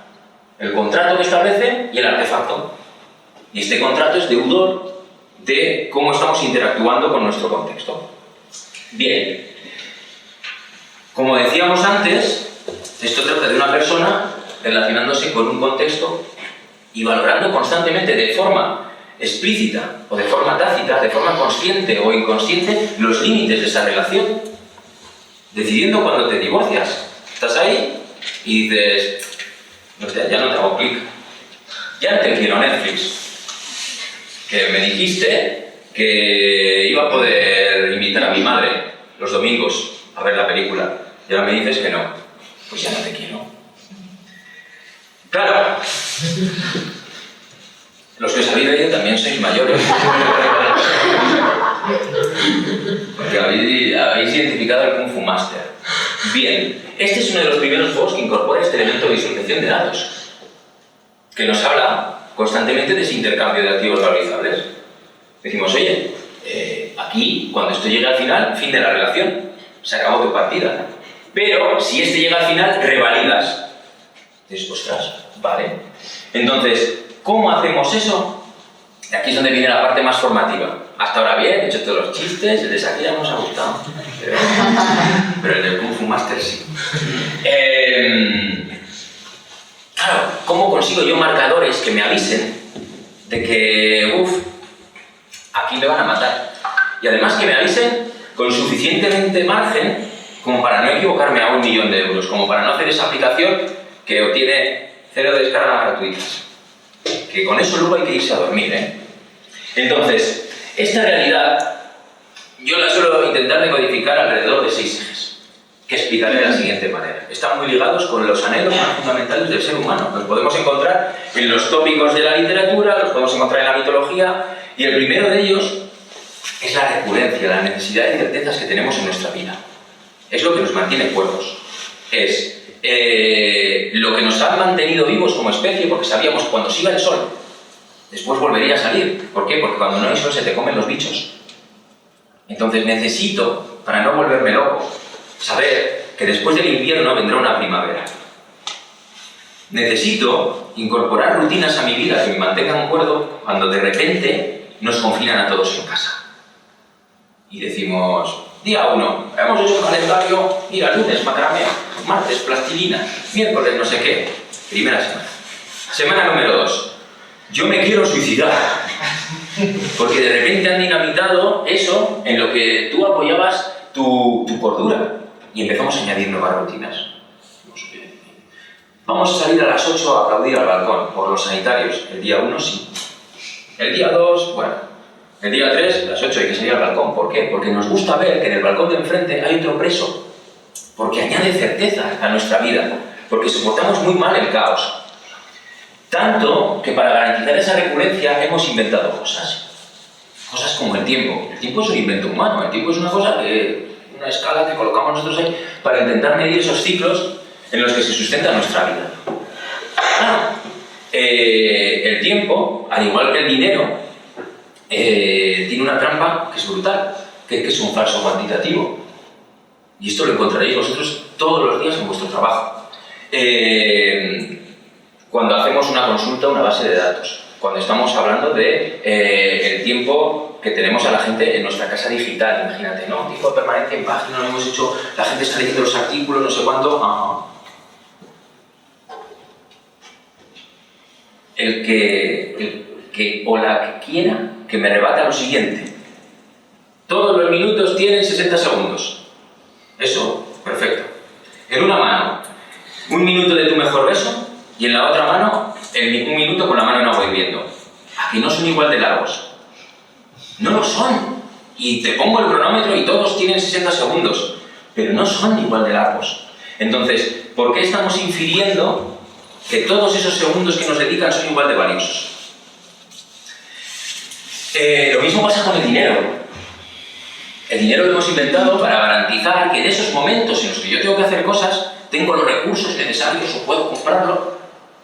el contrato que establece y el artefacto. Y este contrato es deudor de cómo estamos interactuando con nuestro contexto. Bien, como decíamos antes, esto trata de una persona relacionándose con un contexto y valorando constantemente de forma explícita o de forma tácita, de forma consciente o inconsciente, los límites de esa relación. Decidiendo cuando te divorcias. Estás ahí y dices, ya no te hago clic. Ya no te quiero Netflix. Que me dijiste que iba a poder invitar a mi madre los domingos a ver la película. Y ahora me dices que no. Pues ya no te quiero. Claro. Los que os habéis reído también sois mayores. Porque habéis identificado el Kung Fu Master. Bien, este es uno de los primeros juegos que incorpora este elemento de visualización de datos. Que nos habla constantemente de ese intercambio de activos valorizables. Decimos, oye, aquí, cuando esto llega al final, fin de la relación. Se acabó tu partida. Pero, si este llega al final, revalidas. Dices, ostras, vale. Entonces, ¿cómo hacemos eso? Aquí es donde viene la parte más formativa. Hasta ahora bien, he hecho todos los chistes, el de Shakira nos ha gustado. Pero el del Kung Fu Master sí. Claro, ¿cómo consigo yo marcadores que me avisen de que, aquí me van a matar? Y además que me avisen con suficientemente margen como para no equivocarme a 1.000.000 de euros, como para no hacer esa aplicación que obtiene 0 descargas gratuitas. Que con eso luego hay que irse a dormir, ¿eh? Entonces, esta realidad yo la suelo intentar decodificar alrededor de 6 ejes, que explicaré de la siguiente manera. Están muy ligados con los anhelos más fundamentales del ser humano. Los podemos encontrar en los tópicos de la literatura, los podemos encontrar en la mitología, y el primero de ellos es la recurrencia, la necesidad de certezas que tenemos en nuestra vida. Es lo que nos mantiene cuerdos. Es lo que nos ha mantenido vivos como especie, porque sabíamos que cuando se iba el sol, después volvería a salir. ¿Por qué? Porque cuando no hay sol se te comen los bichos. Entonces necesito, para no volverme loco, saber que después del invierno vendrá una primavera. Necesito incorporar rutinas a mi vida que me mantengan cuerdo cuando de repente nos confinan a todos en casa. Y decimos, día 1, hemos hecho un calendario, mira, lunes macramé, martes plastilina, miércoles no sé qué, primera semana. Semana número 2, yo me quiero suicidar. Porque de repente han dinamitado eso en lo que tú apoyabas tu cordura. Y empezamos a añadir nuevas rutinas. Vamos a salir a las 8 a aplaudir al balcón por los sanitarios. El día 1 sí. El día 2, bueno. El día 3, las 8 hay que salir al balcón. ¿Por qué? Porque nos gusta ver que en el balcón de enfrente hay otro preso. Porque añade certeza a nuestra vida. Porque soportamos muy mal el caos. Tanto que para garantizar esa recurrencia hemos inventado cosas. Cosas como el tiempo. El tiempo es un invento humano. El tiempo es una cosa una escala que colocamos nosotros ahí para intentar medir esos ciclos en los que se sustenta nuestra vida. El tiempo, al igual que el dinero, tiene una trampa que es brutal, que es un falso cuantitativo. Y esto lo encontraréis vosotros todos los días en vuestro trabajo. Cuando hacemos una consulta, una base de datos. Cuando estamos hablando de el tiempo que tenemos a la gente en nuestra casa digital, imagínate, ¿no? Tiempo de permanencia en página, no hemos hecho, la gente está leyendo los artículos, no sé cuánto. El que o la que quiera que me rebata lo siguiente. Todos los minutos tienen 60 segundos. Eso, perfecto. En una mano, 1 minuto de tu mejor beso, y en la otra mano, 1 minuto con la mano en agua hirviendo. ¿A que no son igual de largos? No lo son. Y te pongo el cronómetro y todos tienen 60 segundos, pero no son igual de largos. Entonces, ¿por qué estamos infiriendo que todos esos segundos que nos dedican son igual de valiosos? Lo mismo pasa con el dinero. El dinero lo hemos inventado para garantizar que en esos momentos en los que yo tengo que hacer cosas, tengo los recursos necesarios o puedo comprarlo,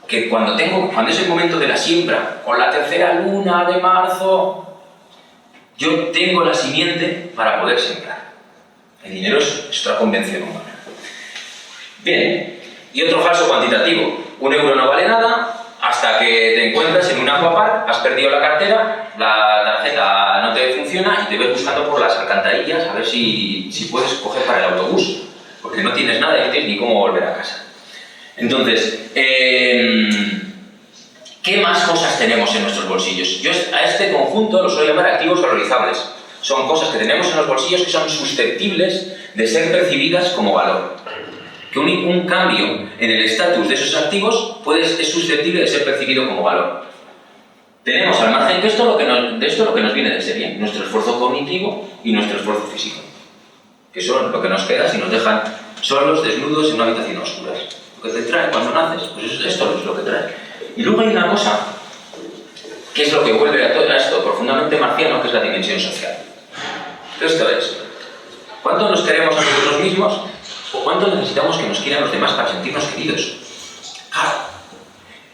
que cuando es el momento de la siembra, con la tercera luna de marzo, yo tengo la simiente para poder sembrar. El dinero es otra convención humana. Bien, y otro falso cuantitativo. 1 euro no vale nada hasta que te encuentras en un aquapark, has perdido la cartera, la tarjeta no te funciona y te ves buscando por las alcantarillas a ver si puedes coger para el autobús, porque no tienes nada y no tienes ni cómo volver a casa. Entonces, ¿qué más cosas tenemos en nuestros bolsillos? Yo a este conjunto lo suelo llamar activos valorizables. Son cosas que tenemos en los bolsillos que son susceptibles de ser percibidas como valor. Que un cambio en el estatus de esos activos es susceptible de ser percibido como valor. Tenemos al margen de esto lo que nos viene de serie, nuestro esfuerzo cognitivo y nuestro esfuerzo físico, que son lo que nos queda si nos dejan solos, desnudos, en una habitación a oscuras. Lo que te trae cuando naces, pues esto es lo que trae. Y luego hay una cosa, que es lo que vuelve a todo esto profundamente marciano, que es la dimensión social. Esto es, ¿cuánto nos queremos a nosotros mismos? ¿O cuánto necesitamos que nos quieran los demás para sentirnos queridos? Claro.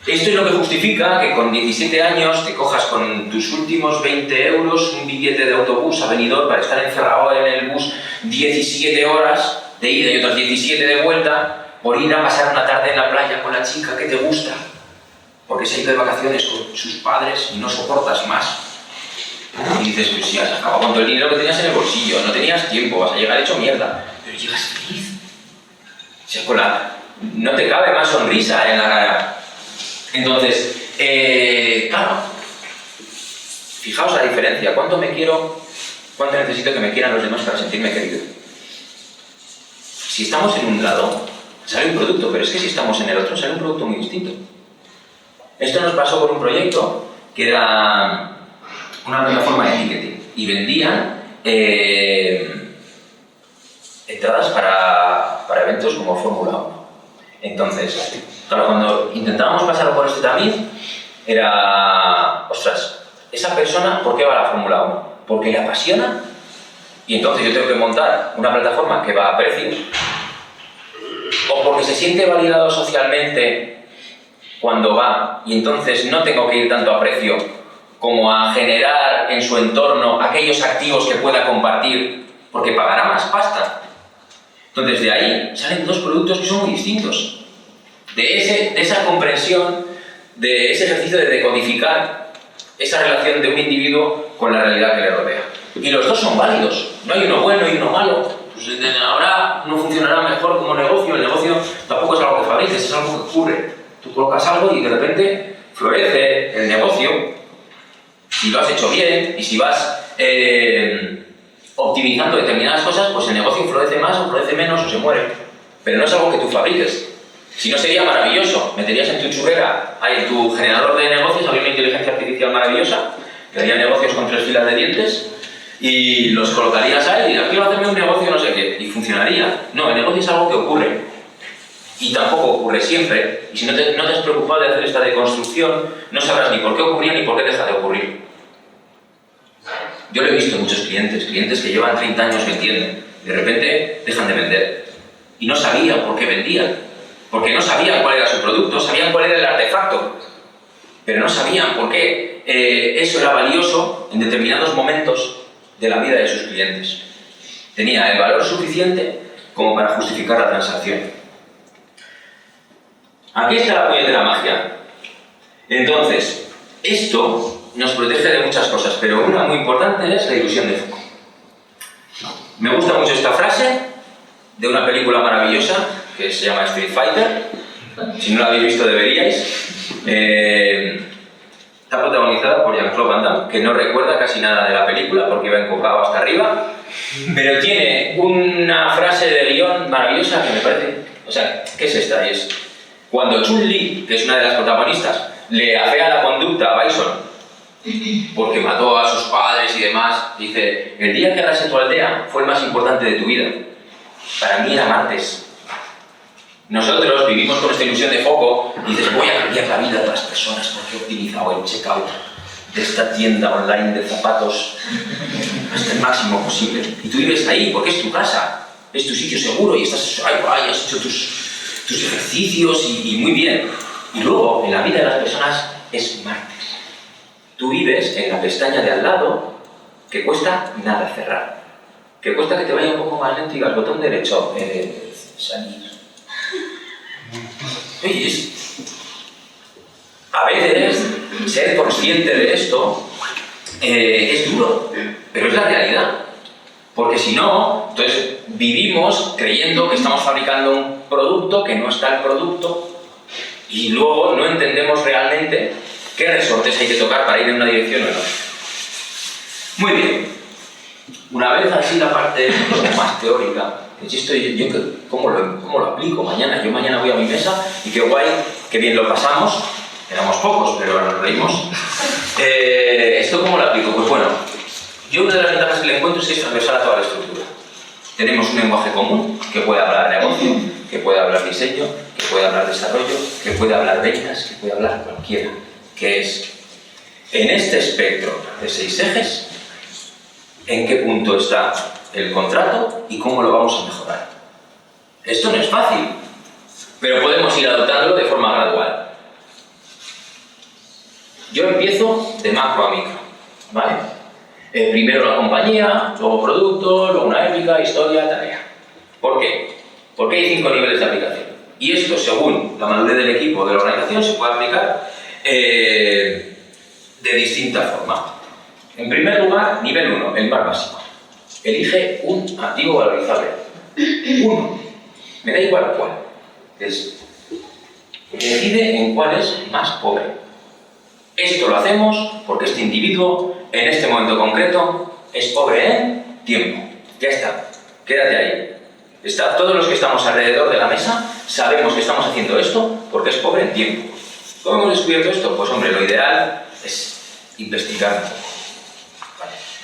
Esto es lo que justifica que con 17 años te cojas con tus últimos 20 euros un billete de autobús a Benidorm para estar encerrado en el bus 17 horas de ida y otras 17 de vuelta por ir a pasar una tarde en la playa con la chica que te gusta, porque se ha ido de vacaciones con sus padres y no soportas más. Y dices, pues ya, se acabó con todo el dinero que tenías en el bolsillo, no tenías tiempo, vas a llegar hecho mierda, pero llegas feliz. O sea, no te cabe más sonrisa en la cara. Entonces, claro, fijaos la diferencia. ¿Cuánto me quiero? ¿Cuánto necesito que me quieran los demás para sentirme querido? Si estamos en un lado, sale un producto, pero es que si estamos en el otro, sale un producto muy distinto. Esto nos pasó con un proyecto que era una plataforma de ticketing y vendían entradas para eventos como Fórmula 1. Entonces, claro, cuando intentábamos pasar por este tamiz, era, ostras, esa persona, ¿por qué va a la Fórmula 1? Porque le apasiona, y entonces yo tengo que montar una plataforma que va a precios, o porque se siente validado socialmente cuando va, y entonces no tengo que ir tanto a precio como a generar en su entorno aquellos activos que pueda compartir, porque pagará más pasta. Entonces de ahí salen dos productos que son muy distintos. De esa comprensión, de ese ejercicio de decodificar esa relación de un individuo con la realidad que le rodea. Y los dos son válidos, no hay uno bueno y uno malo. Pues ahora no funcionará mejor como negocio, el negocio tampoco es algo que fabriques, es algo que ocurre. Tú colocas algo y de repente florece el negocio, si lo has hecho bien y si vas optimizando determinadas cosas, pues el negocio florece más o florece menos o se muere. Pero no es algo que tú fabriques. Si no sería maravilloso, meterías en tu churrera, en tu generador de negocios, habría una inteligencia artificial maravillosa que haría negocios con 3 filas de dientes y los colocarías ahí y quiero hacerme un negocio no sé qué, y funcionaría. No, el negocio es algo que ocurre y tampoco ocurre siempre, y si no te has preocupado de hacer esta deconstrucción, no sabrás ni por qué ocurría ni por qué deja de ocurrir. Yo lo he visto en muchos clientes que llevan 30 años vendiendo, de repente dejan de vender y no sabían por qué vendían, porque no sabían cuál era su producto, sabían cuál era el artefacto, pero no sabían por qué eso era valioso en determinados momentos de la vida de sus clientes. Tenía el valor suficiente como para justificar la transacción. Aquí está la puñetera magia. Entonces, esto nos protege de muchas cosas, pero una muy importante es la ilusión de Foucault. Me gusta mucho esta frase de una película maravillosa que se llama Street Fighter. Si no la habéis visto deberíais. Está protagonizada por Jean-Claude Van Damme, que no recuerda casi nada de la película porque iba encocado hasta arriba, pero tiene una frase de guión maravillosa que me parece... O sea, ¿qué es esta? Es cuando Chun-Li, que es una de las protagonistas, le afea la conducta a Bison porque mató a sus padres y demás, dice: el día que arrasé tu aldea fue el más importante de tu vida. Para mí era martes. Nosotros vivimos con esta ilusión de foco y dices: voy a cambiar la vida de las personas porque he optimizado el checkout de esta tienda online de zapatos hasta el máximo posible. Y tú vives ahí porque es tu casa, es tu sitio seguro y estás ahí, has hecho tus ejercicios y muy bien. Y luego, en la vida de las personas, es martes. Tú vives en la pestaña de al lado que cuesta nada cerrar, que cuesta que te vaya un poco más lento y digas botón derecho, salir. Oye, a veces ser consciente de esto es duro, pero es la realidad. Porque si no, entonces vivimos creyendo que estamos fabricando un producto que no está el producto y luego no entendemos realmente qué resortes hay que tocar para ir en una dirección o no. Muy bien. Una vez así la parte más teórica, ¿cómo lo aplico mañana? Yo mañana voy a mi mesa y qué guay, qué bien lo pasamos. Éramos pocos, pero nos reímos. ¿Esto cómo lo aplico? Pues bueno, yo una de las ventajas que le encuentro es que es transversal a toda la estructura. Tenemos un lenguaje común que puede hablar negocio, que puede hablar diseño, que puede hablar desarrollo, que puede hablar ventas, que puede hablar cualquiera. Que es, en este espectro de 6 ejes, en qué punto está el contrato y cómo lo vamos a mejorar. Esto no es fácil, pero podemos ir adoptándolo de forma gradual. Yo empiezo de macro a micro, ¿vale? Primero la compañía, luego producto, luego una épica, historia, tarea. ¿Por qué? Porque hay 5 niveles de aplicación. Y esto, según la madurez del equipo o de la organización, se puede aplicar de distinta forma. En primer lugar, nivel 1, el más básico. Elige un activo valorizable. Uno. Me da igual cuál. Decide en cuál es más pobre. Esto lo hacemos porque este individuo, en este momento concreto, es pobre en tiempo. Ya está. Quédate ahí. Todos los que estamos alrededor de la mesa sabemos que estamos haciendo esto porque es pobre en tiempo. ¿Cómo hemos descubierto esto? Pues hombre, lo ideal es investigar.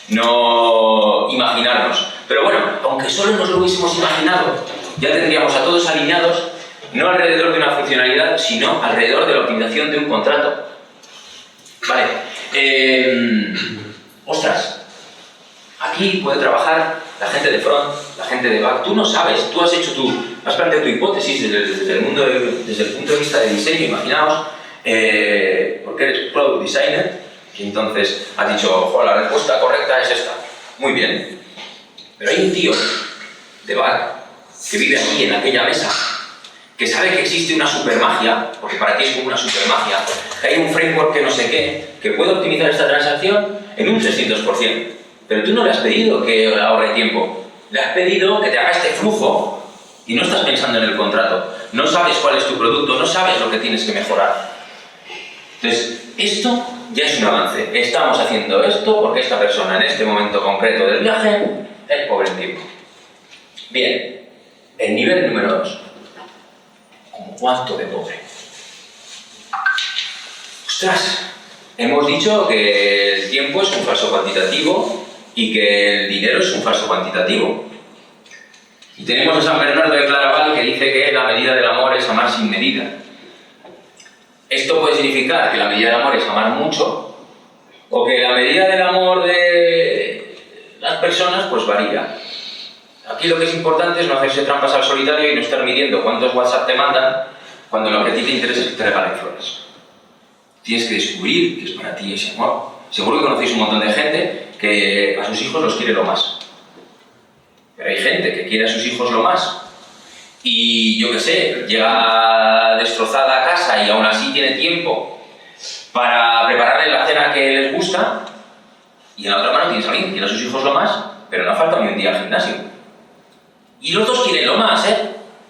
No imaginarnos. Pero bueno, aunque solo nos lo hubiésemos imaginado, ya tendríamos a todos alineados, no alrededor de una funcionalidad, sino alrededor de la optimización de un contrato. Vale. Ostras, aquí puede trabajar la gente de front, la gente de back. Tú no sabes, tú has planteado tu hipótesis desde el punto de vista de diseño, imaginaos, porque eres product designer, y entonces has dicho, la respuesta correcta es esta. Muy bien. Pero hay un tío de back que vive aquí en aquella mesa, que sabe que existe una supermagia, porque para ti es como una supermagia, que hay un framework que no sé qué, que puede optimizar esta transacción en un 300%. Pero tú no le has pedido que ahorre tiempo, le has pedido que te haga este flujo y no estás pensando en el contrato. No sabes cuál es tu producto, no sabes lo que tienes que mejorar. Entonces, esto ya es un avance. Estamos haciendo esto porque esta persona en este momento concreto del viaje es pobre en tiempo. Bien, el nivel número 2. ¿Cómo cuánto de pobre? ¡Ostras! hemos dicho que el tiempo es un falso cuantitativo y que el dinero es un falso cuantitativo. Y tenemos a San Bernardo de Claraval que dice que la medida del amor es amar sin medida. Esto puede significar que la medida del amor es amar mucho, o que la medida del amor de las personas pues varía. Aquí lo que es importante es no hacerse trampas al solitario y no estar midiendo cuántos WhatsApp te mandan cuando lo que a ti te interesa es que te regalen flores. Tienes que descubrir que es para ti ese amor. Seguro que conocéis un montón de gente que a sus hijos los quiere lo más. Pero hay gente que quiere a sus hijos lo más y, yo qué sé, llega destrozada a casa y aún así tiene tiempo para prepararle la cena que les gusta, y en la otra mano tienes a alguien que quiere a sus hijos lo más, pero no falta ni un día al gimnasio. Y los dos quieren lo más,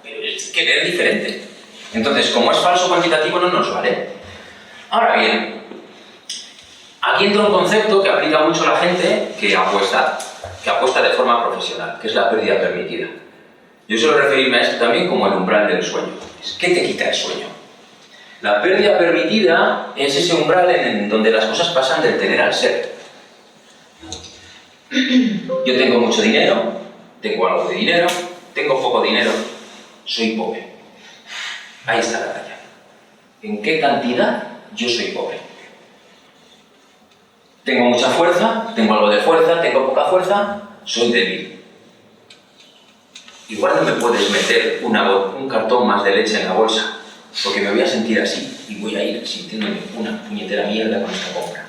pero es querer diferente. Entonces, como es falso cuantitativo, no nos vale. Ahora bien, aquí entra un concepto que aplica mucho a la gente que apuesta de forma profesional, que es la pérdida permitida. Yo suelo referirme a esto también como el umbral del sueño. ¿Qué te quita el sueño? La pérdida permitida es ese umbral en donde las cosas pasan del tener al ser. Yo tengo mucho dinero, tengo algo de dinero, tengo poco dinero, soy pobre. Ahí está la talla. ¿En qué cantidad yo soy pobre? Tengo mucha fuerza, tengo algo de fuerza, tengo poca fuerza, soy débil. Igual no me puedes meter un cartón más de leche en la bolsa, porque me voy a sentir así y voy a ir sintiéndome una puñetera mierda con esta compra.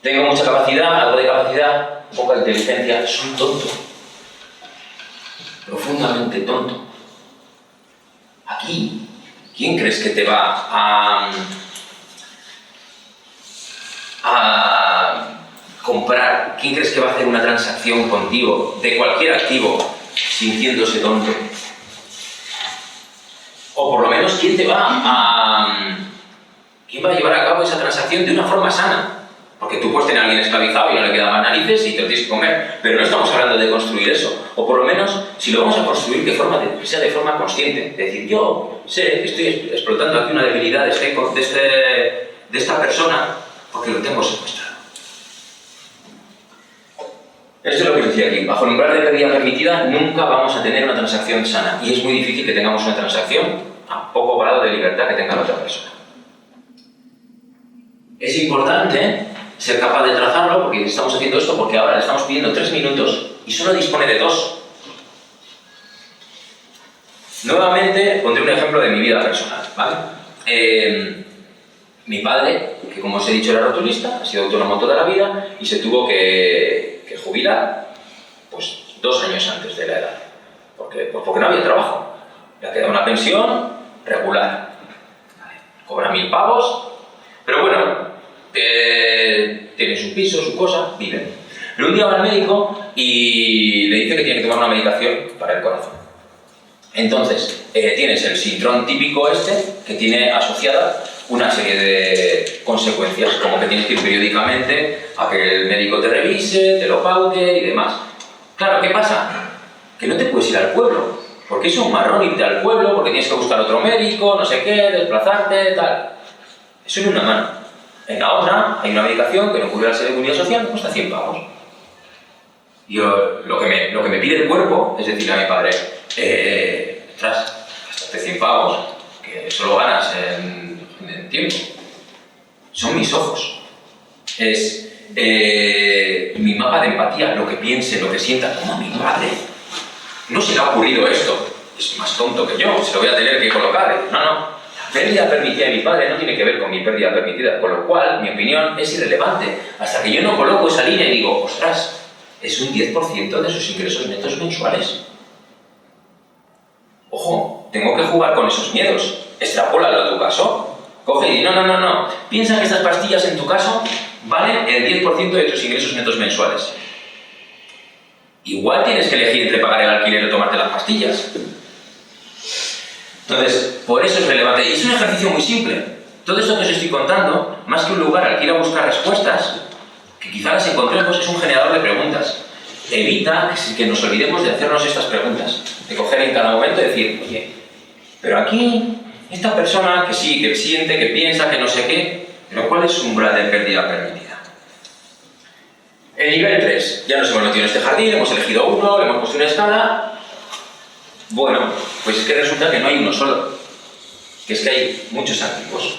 Tengo mucha capacidad, algo de capacidad, poca inteligencia, soy tonto. Profundamente tonto. Aquí, ¿quién crees que te va a comprar? ¿Quién crees que va a hacer una transacción contigo de cualquier activo sintiéndose tonto? O por lo menos, ¿quién va a llevar a cabo esa transacción de una forma sana? Porque tú puedes tener a alguien esclavizado y no le quedan más narices y te lo tienes que comer, pero no estamos hablando de construir eso. O por lo menos, si lo vamos a construir que sea de forma consciente. Es decir, yo sé que estoy explotando aquí una debilidad de esta persona porque lo tengo secuestrado. Esto es lo que os decía aquí. Bajo el umbral de pérdida permitida nunca vamos a tener una transacción sana y es muy difícil que tengamos una transacción a poco grado de libertad que tenga la otra persona. Es importante ser capaz de trazarlo, porque estamos haciendo esto porque ahora le estamos pidiendo 3 minutos y solo dispone de 2. Nuevamente pondré un ejemplo de mi vida personal, ¿vale? Mi padre, que como os he dicho era rotulista, ha sido autónomo toda la vida y se tuvo que jubilar pues 2 años antes de la edad, porque no había trabajo. Le ha quedado una pensión regular, ¿vale? Cobra 1000 pavos, pero bueno, tiene su piso, su cosa, vive. Pero un día va al médico y le dice que tiene que tomar una medicación para el corazón. Entonces, tienes el síndrome típico que tiene asociada una serie de consecuencias, como que tienes que ir periódicamente a que el médico te revise, te lo paute y demás. Claro, ¿qué pasa? Que no te puedes ir al pueblo, porque es un marrón irte al pueblo, porque tienes que buscar otro médico, no sé qué, desplazarte, tal. Eso en una mano. En la otra hay una medicación que no cubre la seguridad social, cuesta 100 pavos. Y lo que me pide el cuerpo es decirle a mi padre, gastaste 100 pavos, que solo ganas en tiempo. Son mis ojos. Es mi mapa de empatía, lo que piense, lo que sienta. Como a mi padre no se le ha ocurrido esto. Es más tonto que yo, se lo voy a tener que colocar. No. La pérdida permitida de mi padre no tiene que ver con mi pérdida permitida, con lo cual mi opinión es irrelevante. Hasta que yo no coloco esa línea y digo, ostras, es un 10% de sus ingresos netos mensuales. Ojo, tengo que jugar con esos miedos. Extrapólalo a tu caso. Coge y di, no. Piensa que estas pastillas en tu caso valen el 10% de tus ingresos netos mensuales. Igual tienes que elegir entre pagar el alquiler o tomarte las pastillas. Entonces, por eso es relevante. Y es un ejercicio muy simple. Todo esto que os estoy contando, más que un lugar al que ir a buscar respuestas, que quizá las encontremos, es un generador de preguntas. Evita que nos olvidemos de hacernos estas preguntas. De coger en cada momento y decir, oye, pero aquí, esta persona que sí, que siente, que piensa, que no sé qué, Pero ¿cuál es su umbral de pérdida permitida? El nivel 3. Ya nos hemos metido en este jardín, hemos elegido uno, le hemos puesto una escala. Bueno, pues es que resulta que no hay uno solo. Que es que hay muchos activos.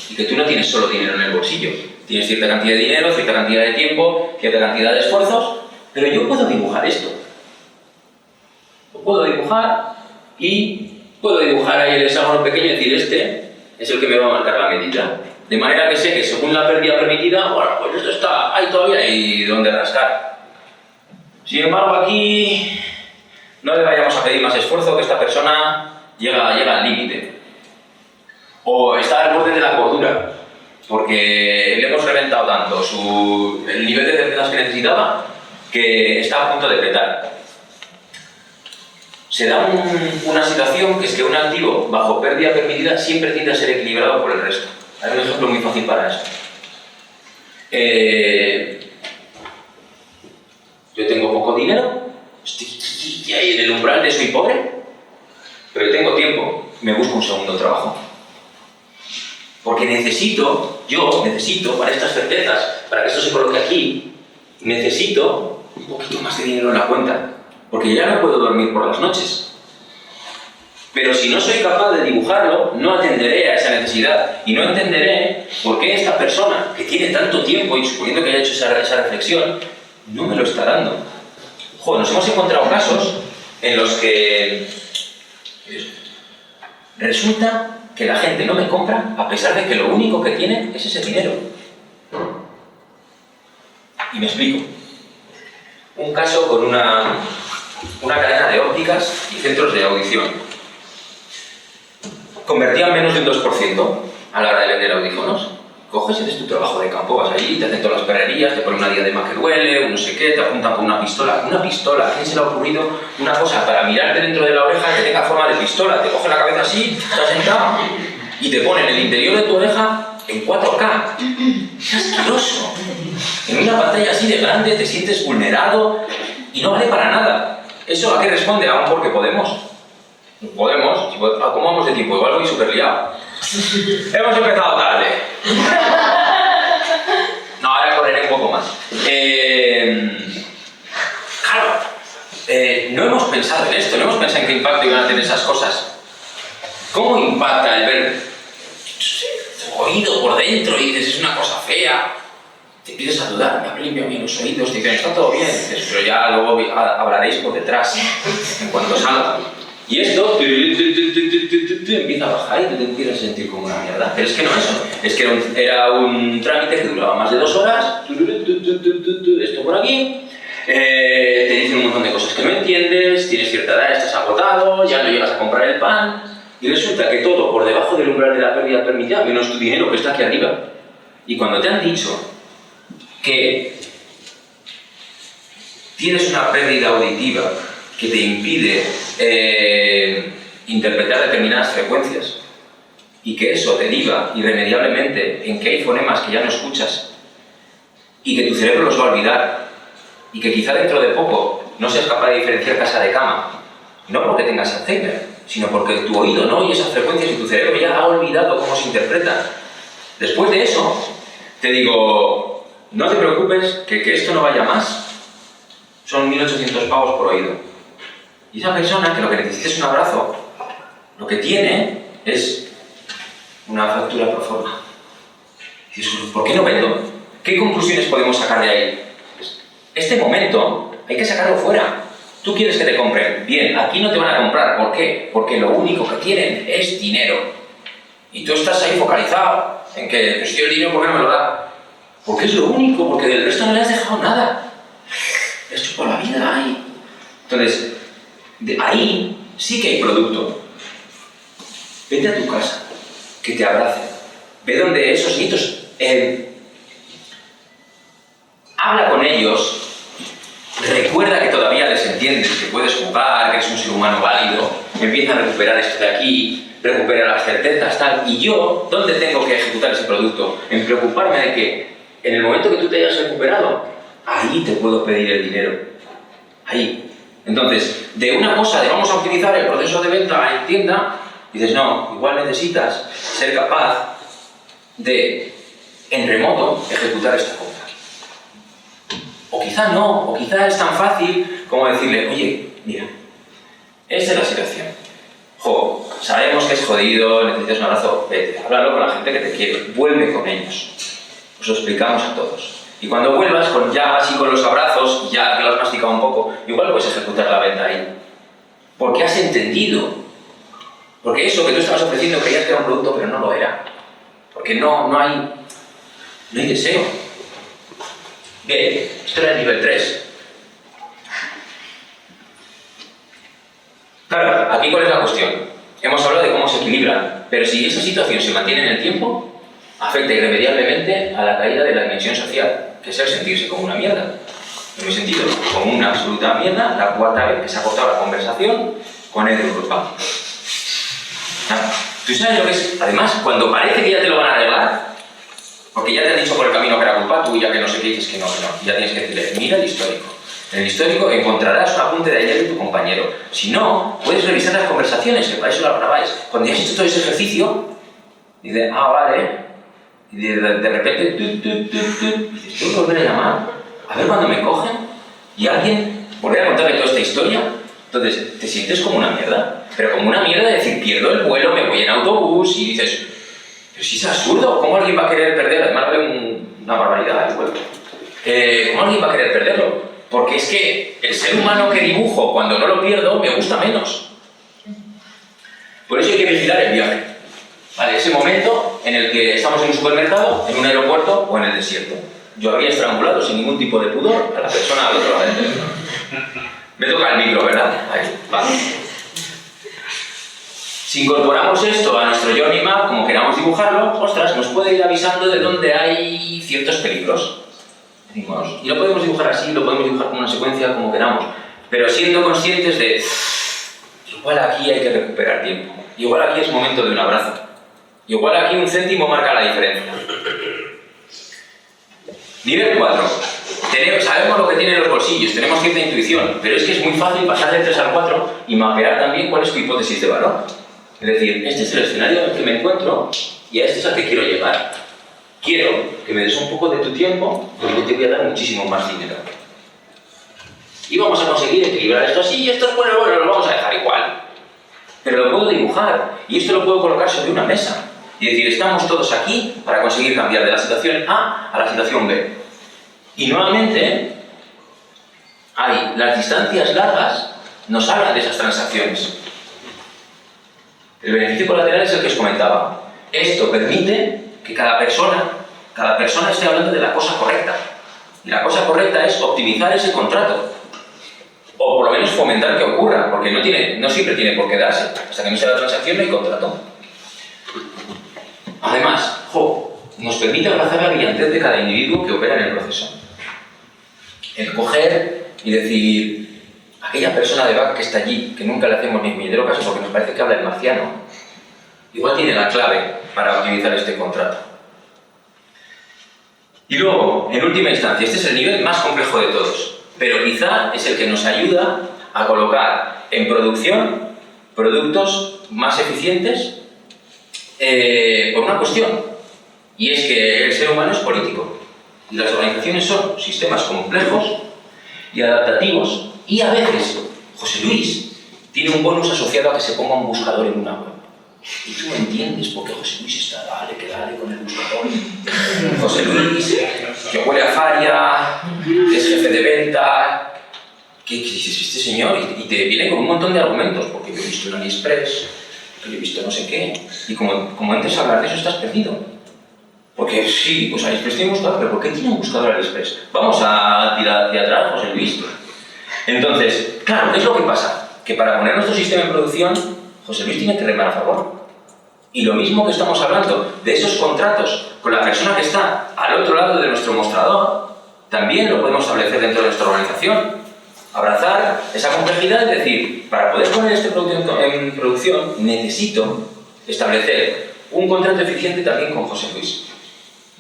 Y que tú no tienes solo dinero en el bolsillo. Tienes cierta cantidad de dinero, cierta cantidad de tiempo, cierta cantidad de esfuerzos. Pero yo puedo dibujar esto. Lo puedo dibujar y puedo dibujar ahí el hexágono pequeño y decir, este es el que me va a marcar la medida. De manera que sé que según la pérdida permitida, bueno, pues esto está ahí todavía y donde rascar. Sin embargo, aquí no le vayamos a pedir más esfuerzo, que esta persona llega al límite. O está al borde de la cordura, porque le hemos reventado tanto el nivel de certezas que necesitaba que está a punto de petar. Se da una situación que es que un activo bajo pérdida permitida siempre tiende a ser equilibrado por el resto. Hay un ejemplo muy fácil para eso. Yo tengo poco dinero, estoy ahí en el umbral de soy pobre, pero tengo tiempo, me busco un segundo trabajo. Porque necesito para estas certezas, para que esto se coloque aquí, necesito un poquito más de dinero en la cuenta. Porque ya no puedo dormir por las noches. Pero si no soy capaz de dibujarlo, no atenderé a esa necesidad y no entenderé por qué esta persona, que tiene tanto tiempo y suponiendo que haya hecho esa reflexión, no me lo está dando. Joder, nos hemos encontrado casos en los que resulta que la gente no me compra a pesar de que lo único que tiene es ese dinero. Y me explico. Un caso con una cadena de ópticas y centros de audición. Convertían menos de un 2% a la hora de vender audífonos. Coges y haces tu trabajo de campo, vas allí, te hacen todas las perrerías, te ponen una diadema que duele, un no sé qué, te apuntan con una pistola. ¿Una pistola? ¿A quién se le ha ocurrido una cosa para mirarte dentro de la oreja que tenga forma de pistola? Te coge la cabeza así, estás sentado y te ponen el interior de tu oreja en 4K. ¡Qué asqueroso! En una pantalla así de grande te sientes vulnerado y no vale para nada. ¿Eso a qué responde? A un porque podemos. Podemos. ¿Cómo vamos de tiempo? Igual voy súper liado. Hemos empezado tarde. No, ahora correré un poco más. Claro, no hemos pensado en esto, no hemos pensado en qué impacto iban a tener esas cosas. ¿Cómo impacta el ver tu oído por dentro y dices, es una cosa fea? Te empiezas a dudar, me limpia bien los oídos, te dicen, está todo bien, dices, pero ya luego hablaréis por detrás, en cuanto salga. Y esto empieza a bajar y te empiezas a sentir como una mierda. Pero es que no eso, es que era un trámite que duraba más de 2 horas, esto por aquí, te dicen un montón de cosas que no entiendes, tienes cierta edad, estás agotado, ya no llegas a comprar el pan, y resulta que todo por debajo del umbral de la pérdida permitida, menos tu dinero que está aquí arriba. Y cuando te han dicho que tienes una pérdida auditiva que te impide interpretar determinadas frecuencias y que eso deriva irremediablemente en que hay fonemas que ya no escuchas y que tu cerebro los va a olvidar y que quizá dentro de poco no seas capaz de diferenciar casa de cama, no porque tengas Alzheimer, sino porque tu oído no oye esas frecuencias y tu cerebro ya ha olvidado cómo se interpretan. Después de eso, te digo, no te preocupes que esto no vaya más, son 1.800 pavos por oído. Y esa persona que lo que necesita es un abrazo, lo que tiene es una fractura pro forma. Y dices, ¿por qué no vendo? ¿Qué conclusiones podemos sacar de ahí? Este momento hay que sacarlo fuera. Tú quieres que te compren. Bien, aquí no te van a comprar. ¿Por qué? Porque lo único que quieren es dinero. Y tú estás ahí focalizado en que, pues yo el dinero, ¿por qué no me lo da? Porque es lo único, porque del resto no le has dejado nada. Esto por la vida hay. Entonces, ahí sí que hay producto. Vete a tu casa, que te abrace. Ve donde esos nietos. Habla con ellos. Recuerda que todavía les entiendes, que puedes jugar, que eres un ser humano válido. Empieza a recuperar esto de aquí, recupera las certezas, tal. Y yo, ¿dónde tengo que ejecutar ese producto? En preocuparme de que en el momento que tú te hayas recuperado, ahí te puedo pedir el dinero. Ahí. Entonces, de una cosa de vamos a utilizar el proceso de venta en tienda, dices, no, igual necesitas ser capaz de en remoto ejecutar esta compra. O quizá no, o quizá es tan fácil como decirle, oye, mira, esta es la situación. Jo, sabemos que es jodido, necesitas un abrazo, vete, háblalo con la gente que te quiere, vuelve con ellos. Os lo explicamos a todos. Y cuando vuelvas, ya así con los abrazos, ya que lo has masticado un poco, igual puedes ejecutar la venta ahí. Porque has entendido. Porque eso que tú estabas ofreciendo creías que era un producto, pero no lo era. Porque no hay deseo. Bien, esto era el nivel 3. Claro, aquí cuál es la cuestión. Hemos hablado de cómo se equilibran, pero si esa situación se mantiene en el tiempo, afecta irremediablemente a la caída de la dimensión social, que es el sentirse como una mierda. Yo me he sentido como una absoluta mierda la cuarta vez que se ha cortado la conversación con el de Europa. ¿Tú sabes lo que es? Además, cuando parece que ya te lo van a arreglar, porque ya te han dicho por el camino que era culpa tuya, que no sé qué, dices que no, ya tienes que decirle, mira el histórico. En el histórico encontrarás un apunte de ayer de tu compañero. Si no, puedes revisar las conversaciones, que para eso las grabáis. Cuando ya has hecho todo ese ejercicio, dices, vale. Y de repente, dices, ¿tengo que volver a llamar? A ver cuando me cogen. Y alguien, volver a contarle toda esta historia. Entonces, te sientes como una mierda. Pero como una mierda de decir, pierdo el vuelo, me voy en autobús y dices, pero si es absurdo, ¿cómo alguien va a querer perder? Además, vale una barbaridad el vuelo. ¿Cómo alguien va a querer perderlo? Porque es que el ser humano que dibujo, cuando no lo pierdo, me gusta menos. Por eso hay que vigilar el viaje. Vale, ese momento en el que estamos en un supermercado, en un aeropuerto o en el desierto. Yo habría estrangulado sin ningún tipo de pudor a la persona al otro lado del teléfono. Me toca el micro, ¿verdad? Ahí, vale. Si incorporamos esto a nuestro Journey Map, como queramos dibujarlo, ostras, nos puede ir avisando de dónde hay ciertos peligros. Decimos, y lo podemos dibujar así, lo podemos dibujar como una secuencia, como queramos, pero siendo conscientes de, igual aquí hay que recuperar tiempo, igual aquí es momento de un abrazo, igual aquí un céntimo marca la diferencia. Nivel 4. Sabemos lo que tienen los bolsillos, tenemos cierta intuición, pero es que es muy fácil pasar del 3 al 4 y mapear también cuál es tu hipótesis de valor. Es decir, este es el escenario en el que me encuentro y a este es al que quiero llegar. Quiero que me des un poco de tu tiempo porque yo te voy a dar muchísimo más dinero. Y vamos a conseguir equilibrar esto así y esto es bueno, lo vamos a dejar igual. Pero lo puedo dibujar y esto lo puedo colocar sobre una mesa. Y decir, estamos todos aquí para conseguir cambiar de la situación A a la situación B. Y nuevamente, las distancias largas nos hablan de esas transacciones. El beneficio colateral es el que os comentaba. Esto permite que cada persona esté hablando de la cosa correcta. Y la cosa correcta es optimizar ese contrato. O por lo menos fomentar que ocurra, porque no siempre tiene por qué darse. Hasta que no sea la transacción no hay contrato. Además, nos permite abrazar la brillantez de cada individuo que opera en el proceso. El coger y decir, aquella persona de back que está allí, que nunca le hacemos ni puñetero caso porque nos parece que habla el marciano, igual tiene la clave para optimizar este contrato. Y luego, en última instancia, este es el nivel más complejo de todos, pero quizá es el que nos ayuda a colocar en producción productos más eficientes por una cuestión, y es que el ser humano es político y las organizaciones son sistemas complejos y adaptativos, y a veces José Luis tiene un bonus asociado a que se ponga un buscador en una web. Y tú no entiendes por qué José Luis está dale con el buscador. José Luis, que huele a faria, es jefe de venta. ¿Qué dices este señor? Y te viene con un montón de argumentos, porque yo he visto en AliExpress, que yo he visto no sé qué. Y como entres a hablar de eso, estás perdido. Porque sí, pues AliExpress tiene un buscador, pero ¿por qué tiene un buscador AliExpress? Vamos a tirar hacia atrás, José Luis. Entonces, claro, ¿qué es lo que pasa? Que para poner nuestro sistema en producción, José Luis tiene que remar a favor. Y lo mismo que estamos hablando de esos contratos con la persona que está al otro lado de nuestro mostrador, también lo podemos establecer dentro de nuestra organización. Abrazar esa complejidad, es decir, para poder poner este producto en producción, necesito establecer un contrato eficiente también con José Luis.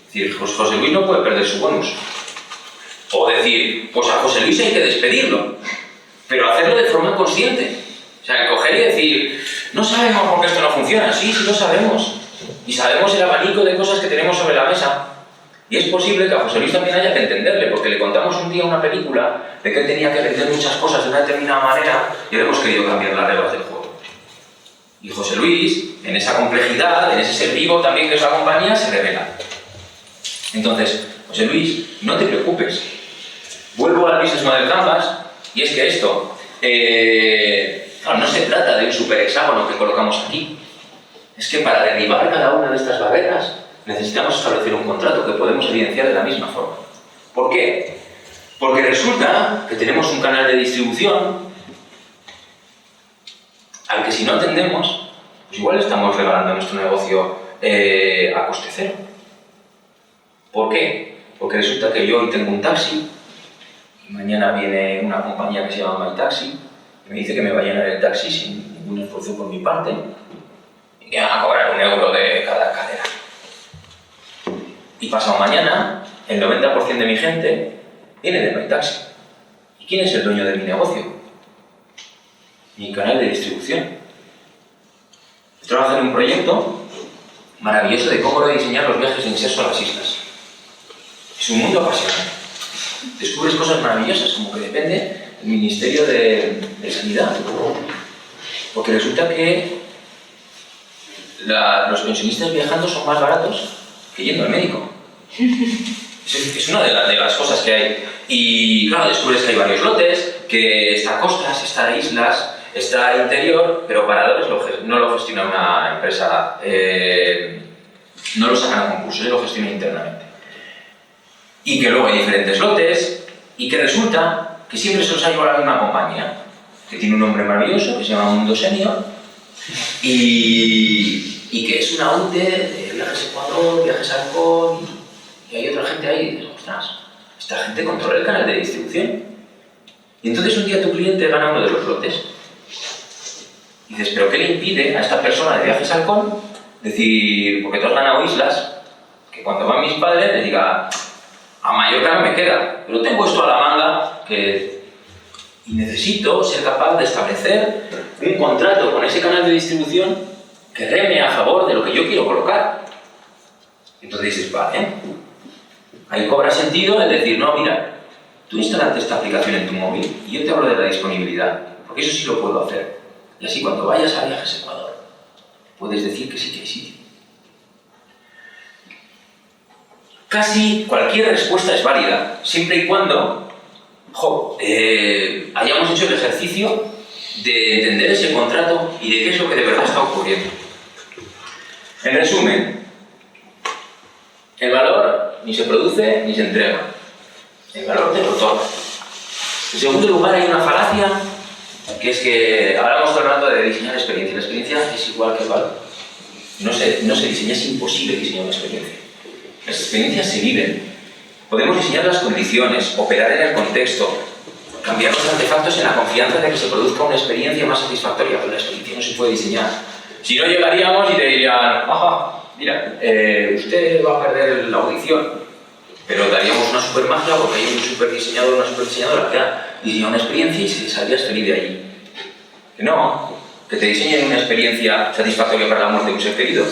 Es decir, José Luis no puede perder su bonus. O decir, pues a José Luis hay que despedirlo, pero hacerlo de forma consciente. O sea, coger y decir, no sabemos por qué esto no funciona. Sí, sí lo sabemos. Y sabemos el abanico de cosas que tenemos sobre la mesa. Y es posible que a José Luis también haya que entenderle, porque le contamos un día una película de que él tenía que vender muchas cosas de una determinada manera y le hemos querido cambiar las reglas del juego. Y José Luis, en esa complejidad, en ese ser vivo también que es la compañía, se revela. Entonces, José Luis, no te preocupes. Vuelvo al Business Model Canvas, y es que esto, claro, no se trata de un super hexágono que colocamos aquí. Es que para derribar cada una de estas barreras necesitamos establecer un contrato que podemos evidenciar de la misma forma. ¿Por qué? Porque resulta que tenemos un canal de distribución al que si no atendemos, pues igual estamos regalando nuestro negocio a coste cero. ¿Por qué? Porque resulta que yo hoy tengo un taxi y mañana viene una compañía que se llama MyTaxi y me dice que me va a llenar el taxi sin ningún esfuerzo por mi parte y que van a cobrar €1 de cada cadera. Y pasado mañana, el 90% de mi gente viene de MyTaxi. ¿Y quién es el dueño de mi negocio? Mi canal de distribución. Estoy trabajando en un proyecto maravilloso de cómo rediseñar los viajes de inserso a las islas. Es un mundo apasionante. Descubres cosas maravillosas, como que depende del Ministerio de Sanidad. Porque resulta que los pensionistas viajando son más baratos que yendo al médico. Es una de las cosas que hay. Y claro, descubres que hay varios lotes, que está costas, está islas, está interior, pero paradores no lo gestiona una empresa, no lo sacan a concurso, lo gestiona internamente. Y que luego hay diferentes lotes, y que resulta que siempre se los ha llevado a la misma compañía, que tiene un nombre maravilloso, que se llama Mundo Senior, y que es una UTE de Viajes Ecuador, Viajes Alcón, y hay otra gente ahí, y dices, ostras, esta gente controla el canal de distribución. Y entonces un día tu cliente gana uno de los lotes. Y dices, ¿pero qué le impide a esta persona de Viajes Halcón decir, porque tú has ganado islas, que cuando van mis padres les diga, a Mallorca no me queda, pero tengo esto a la manga y necesito ser capaz de establecer un contrato con ese canal de distribución que reme a favor de lo que yo quiero colocar? Entonces dices, vale, ahí cobra sentido el decir, no, mira, tú instalate esta aplicación en tu móvil y yo te hablo de la disponibilidad, porque eso sí lo puedo hacer. Y así cuando vayas a Viajes Ecuador, puedes decir que sí que hay sitio. Casi cualquier respuesta es válida, siempre y cuando hayamos hecho el ejercicio de entender ese contrato y de qué es lo que de verdad está ocurriendo. En resumen, el valor ni se produce ni se entrega. El valor te lo otorga. En segundo lugar, hay una falacia, que es que ahora estamos hablando de diseñar experiencia. La experiencia es igual que el valor. No se diseña, es imposible diseñar una experiencia. Las experiencias se viven. Podemos diseñar las condiciones, operar en el contexto, cambiar los artefactos en la confianza de que se produzca una experiencia más satisfactoria, pero la experiencia no se puede diseñar. Si no, llegaríamos y te dirían, mira, usted va a perder la audición, pero daríamos una super magia porque hay un super diseñador, una super diseñadora que ha diseñado una experiencia y se saldrías feliz de allí. Que no, que te diseñen una experiencia satisfactoria para la muerte de un ser querido,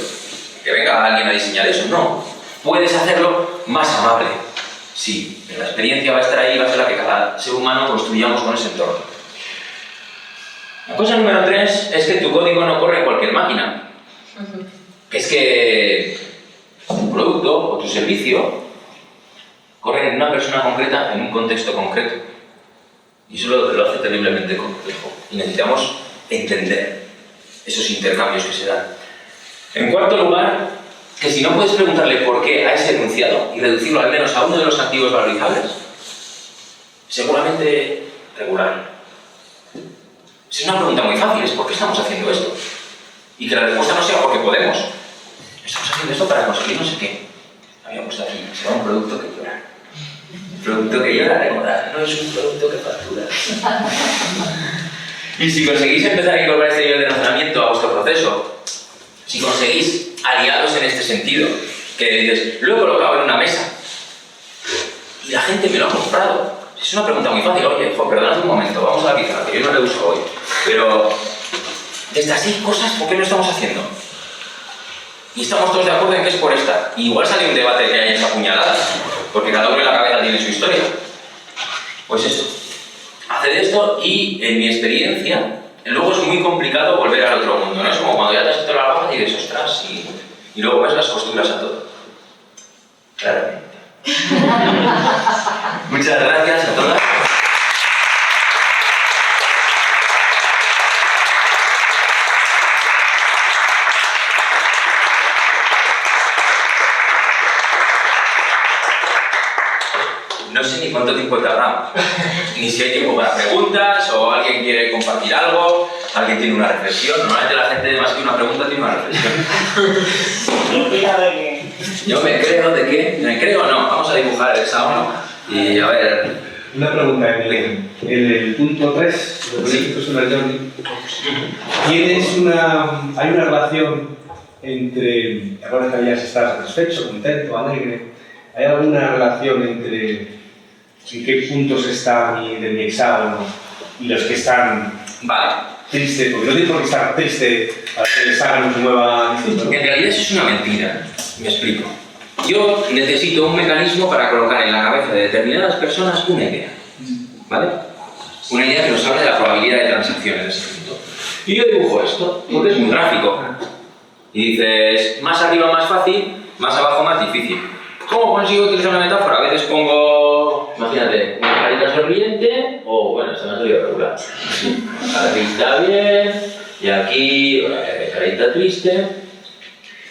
que venga alguien a diseñar eso, no. Puedes hacerlo más amable, sí, pero la experiencia va a estar ahí, va a ser la que cada ser humano construyamos con ese entorno. La cosa número 3 es que tu código no corre en cualquier máquina. Es que tu producto o tu servicio corre en una persona concreta, en un contexto concreto. Y eso lo hace terriblemente complejo. Y necesitamos entender esos intercambios que se dan. En cuarto lugar, que si no puedes preguntarle por qué a ese enunciado y reducirlo al menos a uno de los activos valorizables, seguramente regular. Es una pregunta muy fácil, es ¿por qué estamos haciendo esto? Y que la respuesta no sea porque podemos. Estamos haciendo esto para conseguir no sé qué. Había puesto aquí, será un producto que llora. Un producto que llora, recordad, no es un producto que factura. Y si conseguís empezar a incorporar este nivel de razonamiento a vuestro proceso, si conseguís aliados en este sentido, que dices, lo he colocado en una mesa y la gente me lo ha comprado. Es una pregunta muy fácil. Oye, perdonad un momento, vamos a la pizarra, que yo no le uso hoy. Pero de estas 6 cosas, ¿por qué lo estamos haciendo? y estamos todos de acuerdo en que es por esta. Y igual sale un debate que hay apuñaladas, porque cada uno en la cabeza tiene su historia. Pues esto. Haced esto y, en mi experiencia, luego es muy complicado volver al otro mundo, ¿no? Es como cuando ya te has hecho la gafas y dices, ostras, y luego ves las costuras a todo. Claramente. Muchas gracias a todas. No sé ni cuánto tiempo tardamos, ni si hay tiempo para preguntas o alguien quiere compartir algo, alguien tiene una reflexión. Normalmente la gente más que una pregunta tiene una reflexión. Yo me creo de que, me creo o no, vamos a dibujar el hexágono y a ver. Una pregunta, en el punto 3, lo que dices personal Jordi, hay una relación entre, ahora que habías estado satisfecho, contento, alegre, ¿hay alguna relación entre en qué puntos están de mi hexágono y los que están tristes? Porque no tiene por qué estar triste para que les hagan su nueva distinta, ¿no? En realidad eso es una mentira, me explico. Yo necesito un mecanismo para colocar en la cabeza de determinadas personas una idea, ¿vale? Una idea que nos habla de la probabilidad de transacciones de ese punto. Y yo dibujo esto, porque es muy gráfico. Y dices, más arriba más fácil, más abajo más difícil. ¿Cómo consigo utilizar una metáfora? A veces pongo, imagínate, una carita sonriente, o bueno, esta me ha salido regular. Aquí está bien, y aquí, carita triste.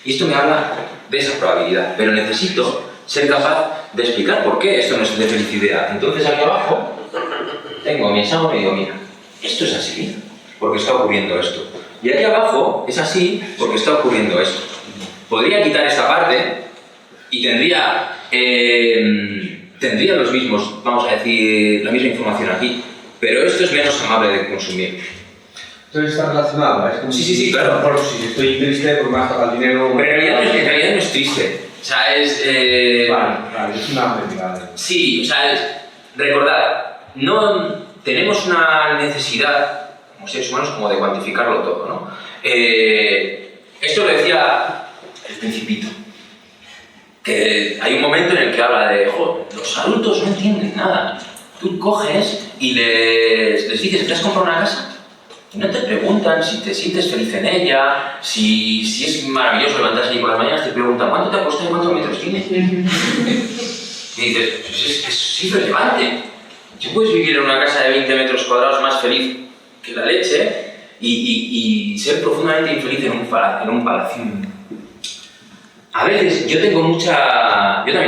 Y esto me habla de esa probabilidad, pero necesito ser capaz de explicar por qué esto no es de felicidad. Entonces aquí abajo tengo mi hexágono y digo, mira, esto es así, porque está ocurriendo esto. Y aquí abajo es así, porque está ocurriendo esto. Podría quitar esta parte y tendría los mismos, vamos a decir, la misma información aquí, pero esto es menos amable de consumir. Entonces está relacionado, ¿eh? Sí, claro. Por si estoy triste, por más toca el dinero... Pero en realidad no es triste. O sea, es... Vale, es una mentira. Sí, o sea, recordad, no tenemos una necesidad, como seres humanos, como de cuantificarlo todo, ¿no? Esto lo decía el Principito. Que hay un momento en el que habla de, los adultos no entienden nada. Tú coges y les dices, ¿te has comprado una casa? Y no te preguntan si te sientes feliz en ella, si es maravilloso levantarse allí por las mañanas, te preguntan, ¿cuánto te ha costado y cuántos metros tiene? Y dices, pues es irrelevante. Tú puedes vivir en una casa de 20 metros cuadrados más feliz que la leche y ser profundamente infeliz en un palacio. A veces yo también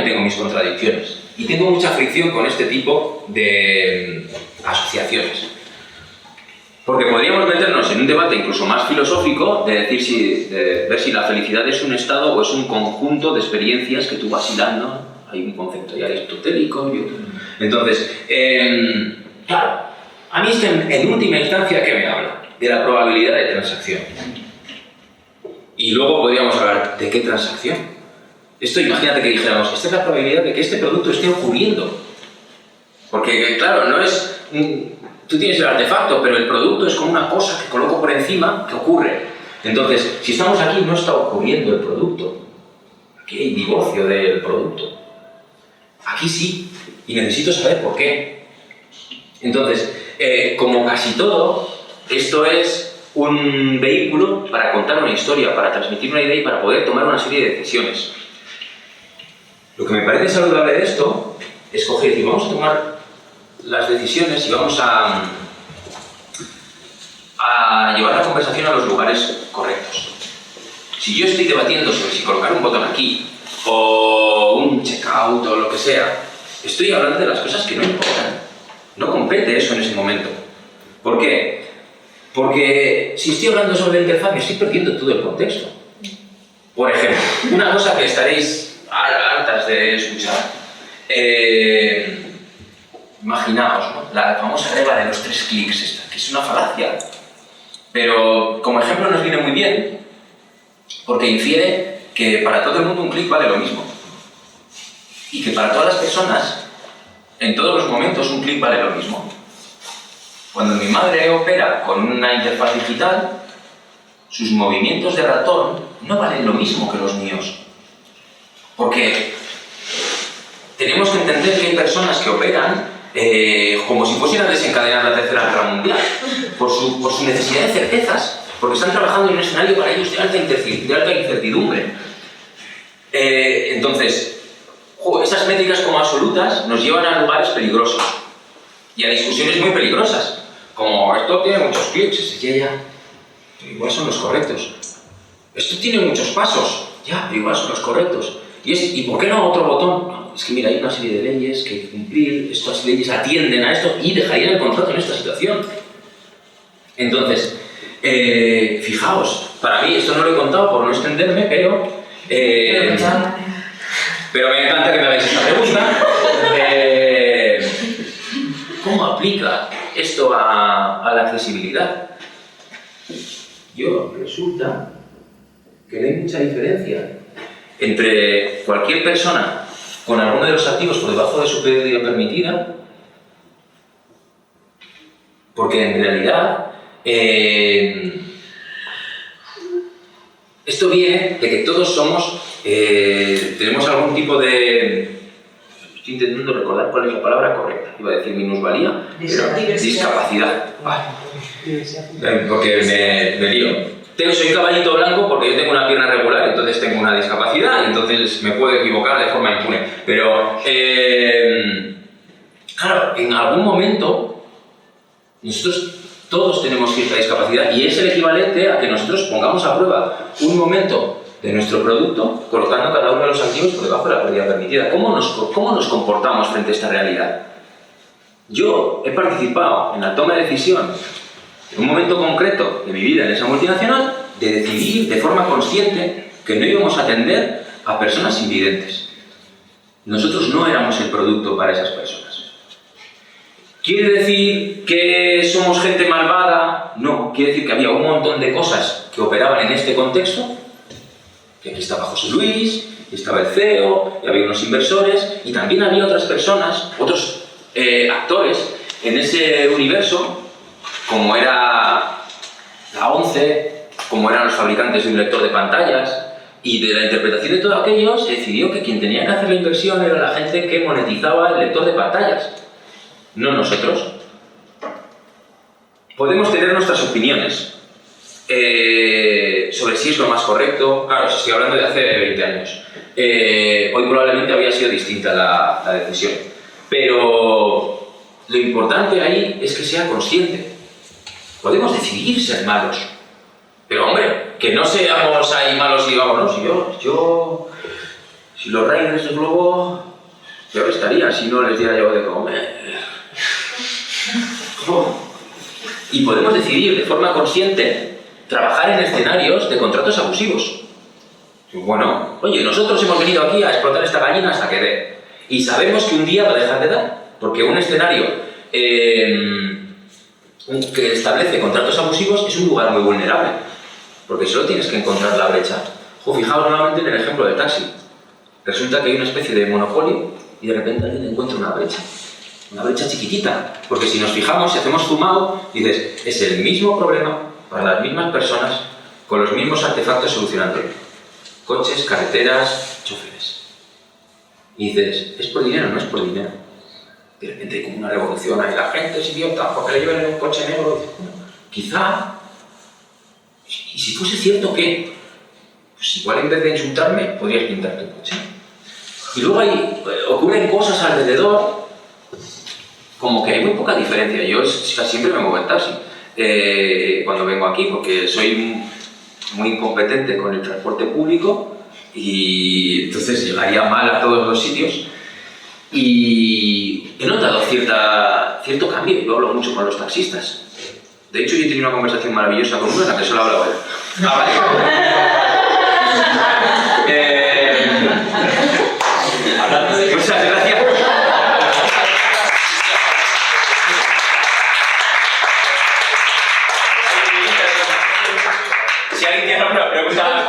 tengo mis contradicciones y tengo mucha fricción con este tipo de asociaciones. Porque podríamos meternos en un debate incluso más filosófico de ver si la felicidad es un estado o es un conjunto de experiencias que tú vas hilando. Hay un concepto ya aristotélico y otro. Entonces, claro, a mí es que en última instancia, ¿qué me habla? De la probabilidad de transacción. Y luego podríamos hablar de qué transacción. Esto, imagínate que dijéramos, esta es la probabilidad de que este producto esté ocurriendo. Porque, claro, no es... Tú tienes el artefacto, pero el producto es como una cosa que coloco por encima que ocurre. Entonces, si estamos aquí, no está ocurriendo el producto. Aquí hay divorcio del producto. Aquí sí, y necesito saber por qué. Entonces, como casi todo, esto es un vehículo para contar una historia, para transmitir una idea y para poder tomar una serie de decisiones. Lo que me parece saludable de esto es coger y decir, vamos a tomar las decisiones y vamos a llevar la conversación a los lugares correctos. Si yo estoy debatiendo sobre si colocar un botón aquí o un checkout o lo que sea, estoy hablando de las cosas que no importan. No compete eso en ese momento. ¿Por qué? Porque si estoy hablando sobre la interfaz, me estoy perdiendo todo el contexto. Por ejemplo, una cosa que estaréis hartas de escuchar. Imaginaos, ¿no? La famosa regla de los 3 clics esta, que es una falacia. Pero como ejemplo nos viene muy bien, porque infiere que para todo el mundo un clic vale lo mismo. Y que para todas las personas, en todos los momentos, un clic vale lo mismo. Cuando mi madre opera con una interfaz digital, sus movimientos de ratón no valen lo mismo que los míos. Porque tenemos que entender que hay personas que operan como si fuesen a desencadenar la Tercera Guerra Mundial, por su necesidad de certezas, porque están trabajando en un escenario para ellos de alta incertidumbre. Entonces, esas métricas como absolutas nos llevan a lugares peligrosos y a discusiones muy peligrosas, como esto tiene muchos clics, ya, pero igual son los correctos. Esto tiene muchos pasos, ya, pero igual son los correctos. ¿Y por qué no otro botón? No, es que mira, hay una serie de leyes que hay que cumplir, estas leyes atienden a esto y dejarían el contrato en esta situación. Entonces, fijaos, para mí, esto no lo he contado por no extenderme, pero me encanta que me hagáis esta pregunta. ¿Cómo aplica esto a la accesibilidad? Resulta que no hay mucha diferencia entre cualquier persona con alguno de los activos por debajo de su pérdida permitida, porque en realidad esto viene de que todos tenemos algún tipo de... Estoy intentando recordar cuál es la palabra correcta. Iba a decir minusvalía, pero discapacidad. Vale. Porque me lío. Soy caballito blanco porque yo tengo una pierna regular, entonces tengo una discapacidad y entonces me puedo equivocar de forma impune. Pero, claro, en algún momento nosotros todos tenemos cierta discapacidad y es el equivalente a que nosotros pongamos a prueba un momento de nuestro producto colocando cada uno de los activos por debajo de la pérdida permitida. ¿Cómo nos comportamos frente a esta realidad? Yo he participado en la toma de decisión en un momento concreto de mi vida en esa multinacional, de decidir de forma consciente que no íbamos a atender a personas invidentes. Nosotros no éramos el producto para esas personas. ¿Quiere decir que somos gente malvada? No, quiere decir que había un montón de cosas que operaban en este contexto, que aquí estaba José Luis, y estaba el CEO, y había unos inversores, y también había otras personas, otros actores en ese universo, como era la ONCE, como eran los fabricantes de un lector de pantallas, y de la interpretación de todo aquello se decidió que quien tenía que hacer la inversión era la gente que monetizaba el lector de pantallas, no nosotros. Podemos tener nuestras opiniones sobre si es lo más correcto. Claro, si estoy hablando de hace 20 años. Hoy probablemente habría sido distinta la decisión. Pero lo importante ahí es que sea consciente. Podemos decidir ser malos, pero hombre, que no seamos ahí malos y digamos, no, si los Raiders del Globo, peor estaría si no les diera yo de comer. Y podemos decidir de forma consciente trabajar en escenarios de contratos abusivos. Bueno, oye, nosotros hemos venido aquí a explotar esta gallina hasta que dé. Y sabemos que un día va a dejar de dar, porque un escenario que establece contratos abusivos es un lugar muy vulnerable, porque solo tienes que encontrar la brecha. Fijaos nuevamente en el ejemplo del taxi. Resulta que hay una especie de monopolio y de repente alguien encuentra una brecha chiquitita, porque si nos fijamos, si hacemos zoom out, dices, es el mismo problema para las mismas personas, con los mismos artefactos solucionándolo. Coches, carreteras, choferes. Y dices, ¿es por dinero o no es por dinero? De repente hay como una revolución ahí, la gente es idiota porque le llevan en un coche negro. Bueno, quizá, y si fuese cierto que, pues igual en vez de insultarme, podrías pintar tu coche. Y luego ocurren cosas alrededor, como que hay muy poca diferencia. Yo siempre me muevo en taxi cuando vengo aquí, porque soy muy incompetente con el transporte público y entonces llegaría mal a todos los sitios. Y he notado cierto cambio, y yo hablo mucho con los taxistas. De hecho, yo he tenido una conversación maravillosa con uno en la que solo hablaba él. Vale. Muchas gracias. Si alguien tiene alguna pregunta,